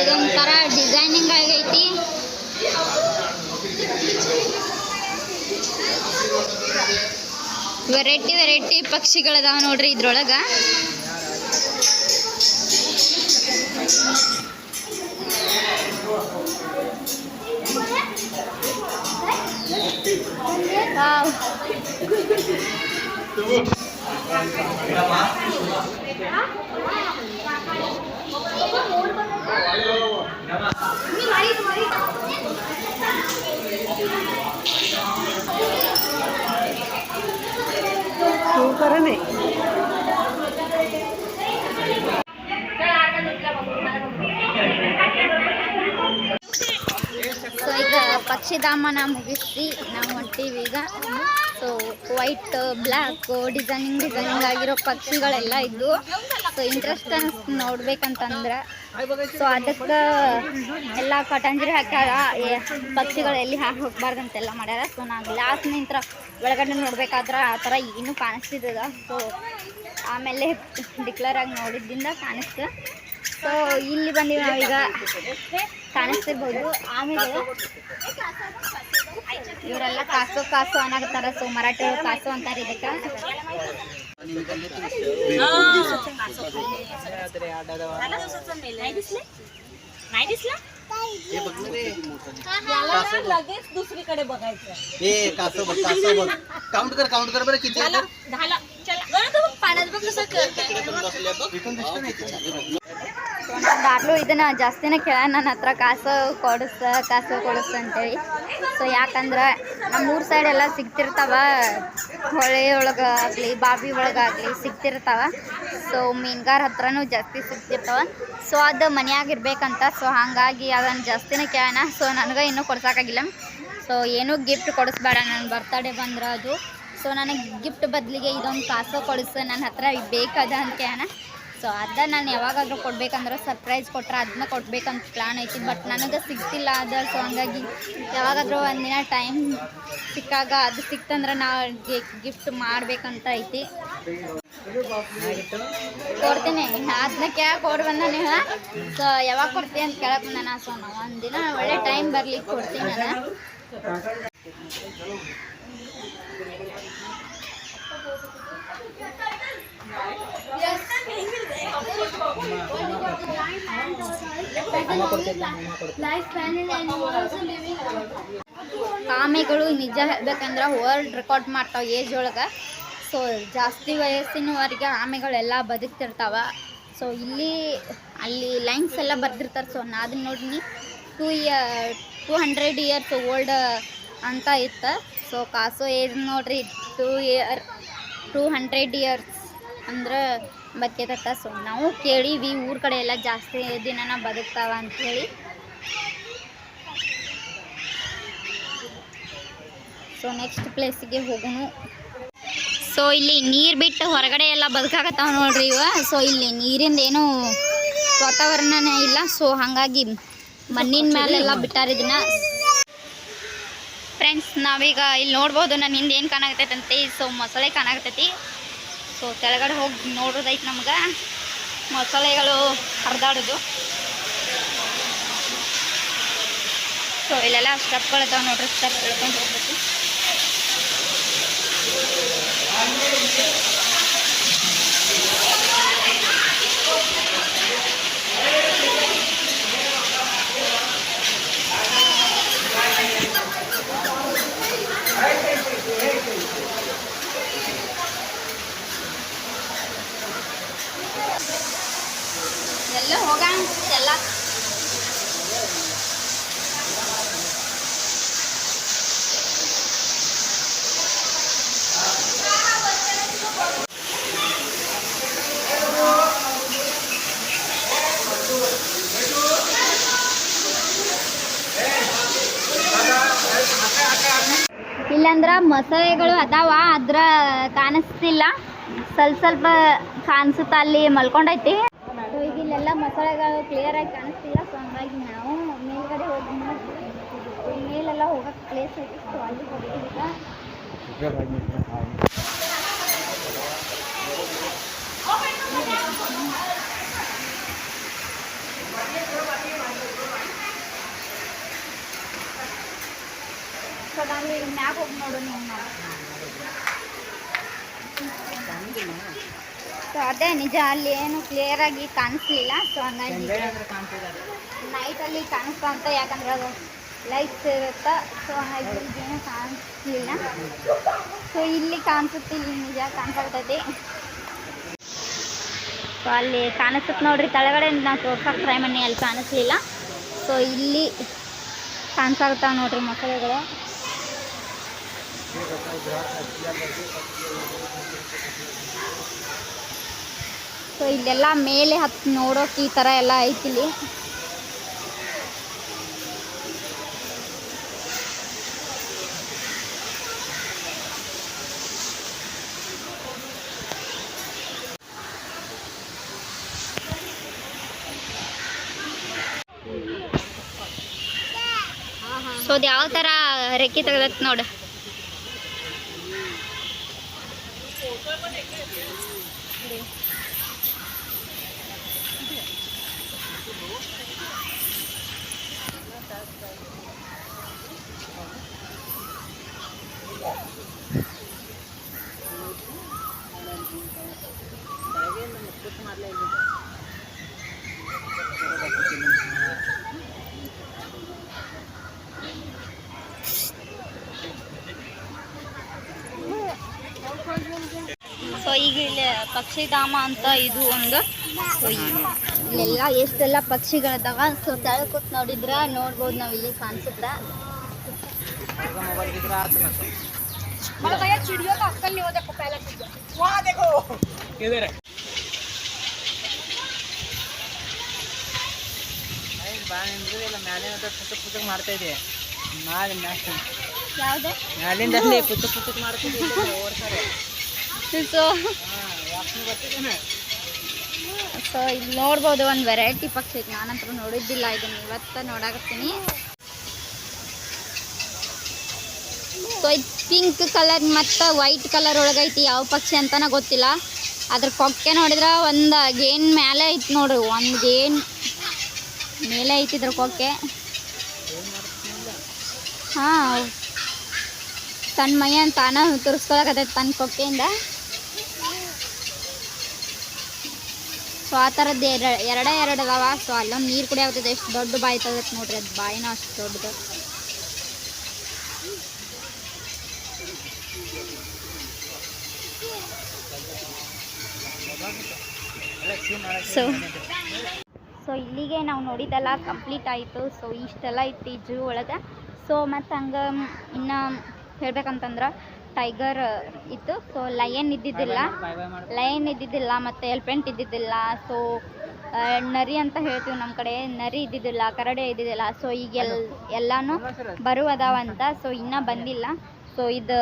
ಇದೊಂಥರ ಡಿಸೈನಿಂಗ್ ಆಗೈತಿ. ವೆರೈಟಿ ಪಕ್ಷಿಗಳದಾವ ನೋಡ್ರಿ ಇದ್ರೊಳಗೆ. ಸೂಪರನೇ. ಸೊ ಈಗ ಪಕ್ಷಿಧಾಮನ ಮುಗಿಸಿ ನಾವು ಹೊಂಟೀವಿ ಈಗ. ಸೊ ವೈಟ್ ಬ್ಲ್ಯಾಕ್ ಡಿಸೈನಿಂಗ್ ಆಗಿರೋ ಪಕ್ಷಿಗಳೆಲ್ಲ ಇದ್ದು. ಸೊ ಇಂಟ್ರೆಸ್ಟ್ ಅನಿಸ್ತು ನೋಡ್ಬೇಕಂತಂದ್ರೆ. ಸೊ ಅದಕ್ಕೆ ಎಲ್ಲ ಕಟಂಜರಿ ಹಾಕ್ಯಾರ, ಪಕ್ಷಿಗಳು ಎಲ್ಲಿ ಹಾಕಿ ಹೋಗ್ಬಾರ್ದು ಅಂತೆಲ್ಲ ಮಾಡ್ಯಾರ. ಸೊ ನಾನು ಗ್ಲಾಸ್ ನಿಂತ್ರ ಒಳಗಡೆ ನೋಡ್ಬೇಕಾದ್ರೆ ಆ ಥರ ಏನೂ ಕಾಣಿಸ್ತಿದ್ದದ. ಸೊ ಆಮೇಲೆ ಡಿಕ್ಲೇರ್ ಆಗಿ ನೋಡಿದ್ದಿಂದ ಕಾಣಿಸ್ತು. ಸೊ ಇಲ್ಲಿ ಬಂದೀವಿ ನಾವೀಗ, ಕಾಣಿಸ್ತಿರ್ಬೋದು. ಆಮೇಲೆ ಇವರೆಲ್ಲ ಕಾಸು ಅನ್ನಕತ್ತಾರ. ಸೊ ಮರಾಠಿ ಕಾಸು ಅಂತಾರೆ ಇದಕ್ಕೆ. लगेच दुसरीकडे बघायचं. हे कासव बघ, कासव बघ. काउंट कर बरं किती आहे. पाण्यात बघ कसं ದಾಟ್ಲು ಇದನ್ನ ಜಾಸ್ತಿನೇ ಕೇಳ ನನ್ನ ಹತ್ರ ಕಾಸು ಕೊಡಿಸ್ ಅಂತೇಳಿ. ಸೊ ಯಾಕಂದ್ರೆ ನಮ್ಮೂರ ಸೈಡ್ ಎಲ್ಲ ಸಿಗ್ತಿರ್ತಾವ, ಹೊಳೆ ಒಳಗೆ ಆಗಲಿ ಬಾವಿ ಒಳಗಾಗಲಿ ಸಿಗ್ತಿರ್ತಾವ. ಸೊ ಮೀನುಗಾರ ಹತ್ರನೂ ಜಾಸ್ತಿ ಸಿಗ್ತಿರ್ತಾವ. ಸೊ ಅದು ಮನೆಯಾಗಿರ್ಬೇಕಂತ. ಸೊ ಹಾಗಾಗಿ ಅದನ್ನು ಜಾಸ್ತಿನೇ ಕೇಳೋಣ. ಸೊ ನನಗೆ ಇನ್ನೂ ಕೊಡ್ಸೋಕ್ಕಾಗಿಲ್ಲ. ಸೊ ಏನೂ ಗಿಫ್ಟ್ ಕೊಡಿಸ್ಬೇಡ, ನನ್ನ ಬರ್ತಡೇ ಬಂದ್ರೆ ಅದು. ಸೊ ನನಗೆ ಗಿಫ್ಟ್ ಬದಲಿಗೆ ಇದೊಂದು ಕಾಸು ಕೊಡಿಸು, ನನ್ನ ಹತ್ರ ಬೇಕದ ಅಂತ ಕೇಳೋಣ. ಸೊ ಅದ ನಾನು ಯಾವಾಗಾದರೂ ಕೊಡ್ಬೇಕಂದ್ರೆ ಸರ್ಪ್ರೈಸ್ ಕೊಟ್ರೆ ಅದನ್ನ ಕೊಡ್ಬೇಕಂತ ಪ್ಲ್ಯಾನ್ ಐತಿ. ಬಟ್ ನನಗೆ ಸಿಗ್ತಿಲ್ಲ ಅದು. ಸೊ ಹಂಗಾಗಿ ಯಾವಾಗಾದರೂ ಒಂದಿನ ಟೈಮ್ ಸಿಕ್ಕಾಗ ಅದು ಸಿಕ್ತಂದ್ರೆ ನಾವು ಗಿಫ್ಟ್ ಮಾಡಬೇಕಂತ ಐತಿ. ಕೊಡ್ತೀನಿ, ಅದನ್ನ ಕೇಳಕ್ಕೆ ಕೊಡ್ ಬಂದ ನೀವು. ಸೊ ಯಾವಾಗ ಕೊಡ್ತೀನಿ ಅಂತ ಕೇಳಕ್ಕೆ ಬಂದ. ಸೊ ನಾವು ಒಂದಿನ ಒಳ್ಳೆ ಟೈಮ್ ಬರ್ಲಿಕ್ಕೆ ಕೊಡ್ತೀನಿ ನಾನು. ಆಮೆಗಳು ನಿಜ ಹೇಳ್ಬೇಕಂದ್ರೆ ವರ್ಲ್ಡ್ ರೆಕಾರ್ಡ್ ಮಾಡ್ತಾವೆ ಏಜ್ ಒಳಗೆ. ಸೊ ಜಾಸ್ತಿ ವಯಸ್ಸಿನವರೆಗೆ ಆಮೆಗಳೆಲ್ಲ ಬದುಕ್ತಿರ್ತಾವೆ. ಸೊ ಇಲ್ಲಿ ಅಲ್ಲಿ ಲೈನ್ಸ್ ಎಲ್ಲ ಬರ್ದಿರ್ತಾರೆ. ಸೊ ನಾ ಅದನ್ನ ನೋಡಿನಿ 200 ಇಯರ್ಸ್ ಓಲ್ಡ್ ಅಂತ ಇತ್ತು. ಸೊ ಕಾಸೋ ಏಜ್ ನೋಡ್ರಿ 200 ಇಯರ್ಸ್ ಅಂದ್ರೆ ಬದುಕೈತತ್ತ. ಸೊ ನಾವು ಕೇಳೀವಿ ಊರ ಕಡೆ ಎಲ್ಲ ಜಾಸ್ತಿ ದಿನನ ಬದುಕ್ತಾವ ಅಂಥೇಳಿ. ಸೊ ನೆಕ್ಸ್ಟ್ ಪ್ಲೇಸಿಗೆ ಹೋಗೋಣ. ಸೊ ಇಲ್ಲಿ ನೀರು ಬಿಟ್ಟು ಹೊರಗಡೆ ಎಲ್ಲ ಬದುಕಾಕತ್ತಾವ ನೋಡ್ರಿ ಇವ. ಸೊ ಇಲ್ಲಿ ನೀರಿಂದ ಏನೂ ವಾತಾವರಣನೇ ಇಲ್ಲ. ಸೊ ಹಾಗಾಗಿ ಮಣ್ಣಿನ ಮೇಲೆಲ್ಲ ಬಿಟ್ಟಾರ ಇದನ್ನ. ಫ್ರೆಂಡ್ಸ್ ನಾವೀಗ ಇಲ್ಲಿ ನೋಡ್ಬೋದು, ನನ್ನ ಹಿಂದೆ ಏನು ಕಾಣಾಕತ್ತೈತಂತೆ. ಸೊ ಮೊಸಳೆ ಕಾಣಾಕತ್ತೈತಿ. ಸೊ ಕೆಳಗಡೆ ಹೋಗಿ ನೋಡೋದೈತೆ ನಮ್ಗೆ ಮೊಸಳೆಗಳು ಹರಿದಾಡೋದು. ಸೊ ಇಲ್ಲೆಲ್ಲ ಸ್ಟೆಪ್ಗಳು ಇದಾವೆ ನೋಡ್ರಿ, ಸ್ಟೆಪ್ ಇಳ್ಕೊಂಡು ಹೋಗ್ಬೇಕು. ಎಲ್ಲ ಹೋಗೋಣ ಎಲ್ಲ. ಇಲ್ಲಂದ್ರೆ ಮೊಸಳೆಗಳು ಅದಾವ, ಅದ್ರ ಕಾಣಿಸ್ತಿಲ್ಲ, ಸ್ವಲ್ಪ ಕಾಣಿಸುತ್ತ ಅಲ್ಲಿ ಮಲ್ಕೊಂಡೈತಿ. ಸೊ ಈಗ ಇಲ್ಲೆಲ್ಲ ಮೊಸಳೆಗಳು ಕ್ಲಿಯರಾಗಿ ಕಾಣಿಸ್ತಿಲ್ಲ. ಸೊ ಹಂಗಾಗಿ ನಾವು ಮೇಲ್ಗಡೆ ಹೋಗಿ ಮೇಲೆಲ್ಲ ಹೋಗೋಕ್ಕೆ ಪ್ಲೇಸ್ ಐತಿ. ಸೊ ಅಲ್ಲಿ ಹೋಗ್ತೀವಿ ಈಗ. ಸೊ ನಾನು ಈಗ ಮ್ಯಾಗ ಹೋಗಿ ನೋಡು ನೀವು. ಸೊ ಅದೇ ನಿಜ, ಅಲ್ಲಿ ಏನು ಕ್ಲಿಯರಾಗಿ ಕಾಣಿಸ್ಲಿಲ್ಲ. ಸೊ ಹಂಗಾಗಿ ನೈಟಲ್ಲಿ ಕಾಣಿಸ್ತಾ ಅಂತ, ಯಾಕಂದ್ರೆ ಅದು ಲೈಟ್ಸ್ ಇರುತ್ತೆ. ಸೊ ಹಾಗಾಗಿ ಏನು ಕಾಣಿಸ್ಲಿಲ್ಲ. ಸೊ ಇಲ್ಲಿ ಕಾಣಿಸುತ್ತೆ, ಇಲ್ಲಿ ನಿಜ ಕಾಣಿಸ್ತೈತಿ. ಸೊ ಅಲ್ಲಿ ಕಾಣಿಸುತ್ತೆ ನೋಡ್ರಿ, ಕೆಳಗಡೆ ನಾವು ತೋರ್ಸಕ್ಕೆ ಟ್ರೈ ಮಾಡಿ ಅಲ್ಲಿ ಕಾಣಿಸ್ಲಿಲ್ಲ. ಸೊ ಇಲ್ಲಿ ಕಾಣಿಸಾಗ್ತಾವೆ ನೋಡ್ರಿ ಮೊಸಳೆಗಳು. ಸೊ ಇಲ್ಲೆಲ್ಲ ಮೇಲೆ ಹತ್ತಿ ನೋಡೋಕೆ ಈ ಥರ ಎಲ್ಲ ಐತಿಲ್ಲಿ. ಸೊ ಅದು ಯಾವ ಥರ ರೆಕ್ಕೆ ತೆಗ್ದತ್ ನೋಡು. ಸೊ ಈಗ ಇಲ್ಲಿ ಪಕ್ಷಿಧಾಮ ಅಂತ ಇದು ಒಂದು. ಸೊ ಇಲ್ಲೆಲ್ಲ ಎಷ್ಟೆಲ್ಲ ಪಕ್ಷಿಗಳಿದಾವ. ಸೊ ತೆಳಗೆ ಕೂತ್ ನೋಡಿದ್ರೆ ನೋಡ್ಬೋದು, ನಾವು ಇಲ್ಲಿ ಕಾಣಿಸುತ್ತ. ಮಾಡ್ತಾ ಇದೆ ಯಾವ್ದು ಮ್ಯಾಲಿಂದಲ್ಲಿ ಪುಸ್ತಕ ಮಾಡ್ತಿದ್ದೆ ಓಡ್ತಾರೆ. ಸೊ ಇಲ್ಲಿ ನೋಡ್ಬೋದು ಒಂದು ವೆರೈಟಿ ಪಕ್ಷಿ ಐತಿ. ನಾನಂತೂ ನೋಡಿದ್ದಿಲ್ಲ, ಇದನ್ನ ಇವತ್ತು ನೋಡಾಕತ್ತೀನಿ. ಸೊ ಇದು ಪಿಂಕ್ ಕಲರ್ ಮತ್ತು ವೈಟ್ ಕಲರ್ ಒಳಗೈತಿ. ಯಾವ ಪಕ್ಷಿ ಅಂತನ ಗೊತ್ತಿಲ್ಲ. ಅದ್ರ ಕೊಕ್ಕೆ ನೋಡಿದ್ರೆ ಒಂದು ಗೇನ್ ಮೇಲೆ ಐತಿ ನೋಡ್ರಿ, ಒಂದು ಗೇನ್ ಮೇಲೆ ಐತಿ ಇದ್ರ ಕೊಕ್ಕೆ. ಹಾಂ, ತನ್ನ ಮೈಯನ್ನು ತಾನ ತುರ್ಸ್ಕೊಳಕತ್ತೈತಿ ತನ್ನ ಕೊಕ್ಕೆಯಿಂದ. ಸೊ ಆ ಥರದ್ದು ಎರಡೇ ಅದಾವ. ಸೊ ಅಲ್ಲೊಂದು ನೀರು ಕುಡಿಯಾಗ್ತದೆ. ಎಷ್ಟು ದೊಡ್ಡ ಬಾಯಿ ತಗತ್ತೆ ನೋಡ್ರಿ, ಅದು ಬಾಯಿನ ಅಷ್ಟು ದೊಡ್ಡದು. ಸೊ ಇಲ್ಲಿಗೆ ನಾವು ನೋಡಿದ್ದೆಲ್ಲ ಕಂಪ್ಲೀಟ್ ಆಯಿತು. ಸೊ ಇಷ್ಟೆಲ್ಲ ಐತಿ ಜೂ ಒಳಗೆ. ಸೊ ಮತ್ತು ಹಂಗೆ ಇನ್ನು ಹೇಳ್ಬೇಕಂತಂದ್ರೆ ಟೈಗರ್ ಇತ್ತು. ಸೊ ಲಯನ್ ಇದ್ದಿದ್ದಿಲ್ಲ ಮತ್ತು ಎಲಿಫೆಂಟ್ ಇದ್ದಿದ್ದಿಲ್ಲ. ಸೊ ನರಿ ಅಂತ ಹೇಳ್ತೀವಿ ನಮ್ಮ ಕಡೆ, ನರಿ ಇದ್ದಿದ್ದಿಲ್ಲ, ಕರಡಿ ಇದ್ದಿದ್ದಿಲ್ಲ. ಸೊ ಈಗ ಎಲ್ಲನೂ ಬರುವದಾವಂತ. ಸೊ ಇನ್ನೂ ಬಂದಿಲ್ಲ. ಸೊ ಇದು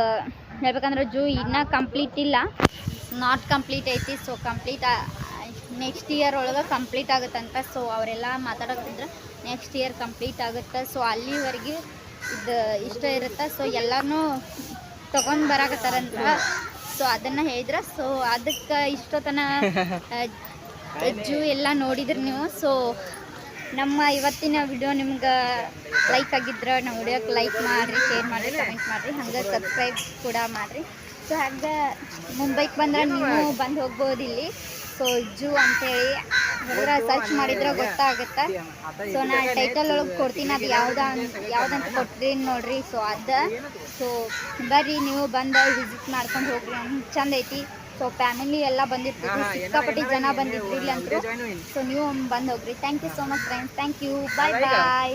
ಹೇಳ್ಬೇಕಂದ್ರೆ ಜೂ ಇನ್ನೂ ಕಂಪ್ಲೀಟ್ ಇಲ್ಲ, ನಾಟ್ ಕಂಪ್ಲೀಟ್ ಐತಿ. ಸೊ ಕಂಪ್ಲೀಟ್ ನೆಕ್ಸ್ಟ್ ಇಯರ್ ಒಳಗೆ ಕಂಪ್ಲೀಟ್ ಆಗುತ್ತಂತ. ಸೊ ಅವರೆಲ್ಲ ಮಾತಾಡೋಕ್ಕಿದ್ರೆ ನೆಕ್ಸ್ಟ್ ಇಯರ್ ಕಂಪ್ಲೀಟ್ ಆಗುತ್ತೆ. ಸೊ ಅಲ್ಲಿವರೆಗೆ ಇದು ಇಷ್ಟ ಇರುತ್ತೆ. ಸೊ ಎಲ್ಲನೂ ತೊಗೊಂಡು ಬರಾಕತ್ತಾರಂತ. ಸೊ ಅದನ್ನು ಹೇಳಿದ್ರೆ, ಸೊ ಅದಕ್ಕೆ ಇಷ್ಟೊತ್ತನ ಜೂ ಎಲ್ಲ ನೋಡಿದ್ರಿ ನೀವು. ಸೊ ನಮ್ಮ ಇವತ್ತಿನ ವಿಡಿಯೋ ನಿಮ್ಗೆ ಲೈಕ್ ಆಗಿದ್ರೆ ನಮ್ಮ ವಿಡಿಯೋಕ್ಕೆ ಲೈಕ್ ಮಾಡಿರಿ, ಶೇರ್ ಮಾಡಿರಿ, ಕಮೆಂಟ್ ಮಾಡಿರಿ, ಹಂಗೆ ಸಬ್ಸ್ಕ್ರೈಬ್ ಕೂಡ ಮಾಡಿರಿ. ಸೊ ಹಾಗೆ ಮುಂಬೈಗೆ ಬಂದ್ರೆ ನೀವು ಬಂದು ಹೋಗ್ಬೋದು ಇಲ್ಲಿ. ಸೊ ಜೂ ಅಂತೇಳಿ ಹೊರಗಡೆ ಸರ್ಚ್ ಮಾಡಿದ್ರೆ ಗೊತ್ತಾಗುತ್ತೆ. ಸೊ ನಾನು ಟೈಟಲ್ ಒಳಗೆ ಕೊಡ್ತೀನಿ, ಅದು ಯಾವುದಂತ ಕೊಡ್ತೀನಿ ನೋಡ್ರಿ. ಸೊ ಸೊ ಬರ್ರಿ, ನೀವು ಬಂದು ವಿಸಿಟ್ ಮಾಡ್ಕೊಂಡು ಹೋಗ್ರಿ, ಚಂದ ಐತಿ. ಸೊ ಫ್ಯಾಮಿಲಿ ಎಲ್ಲ ಬಂದಿರ್ತೀವಿ, ಸಿಕ್ಕಾಪಟ್ಟಿ ಜನ ಬಂದಿದ್ರಿ ಇಲ್ಲಿ ಅಂತೂ. ಸೊ ನೀವು ಬಂದು ಹೋಗ್ರಿ. Thank you so much friends, thank you, bye bye.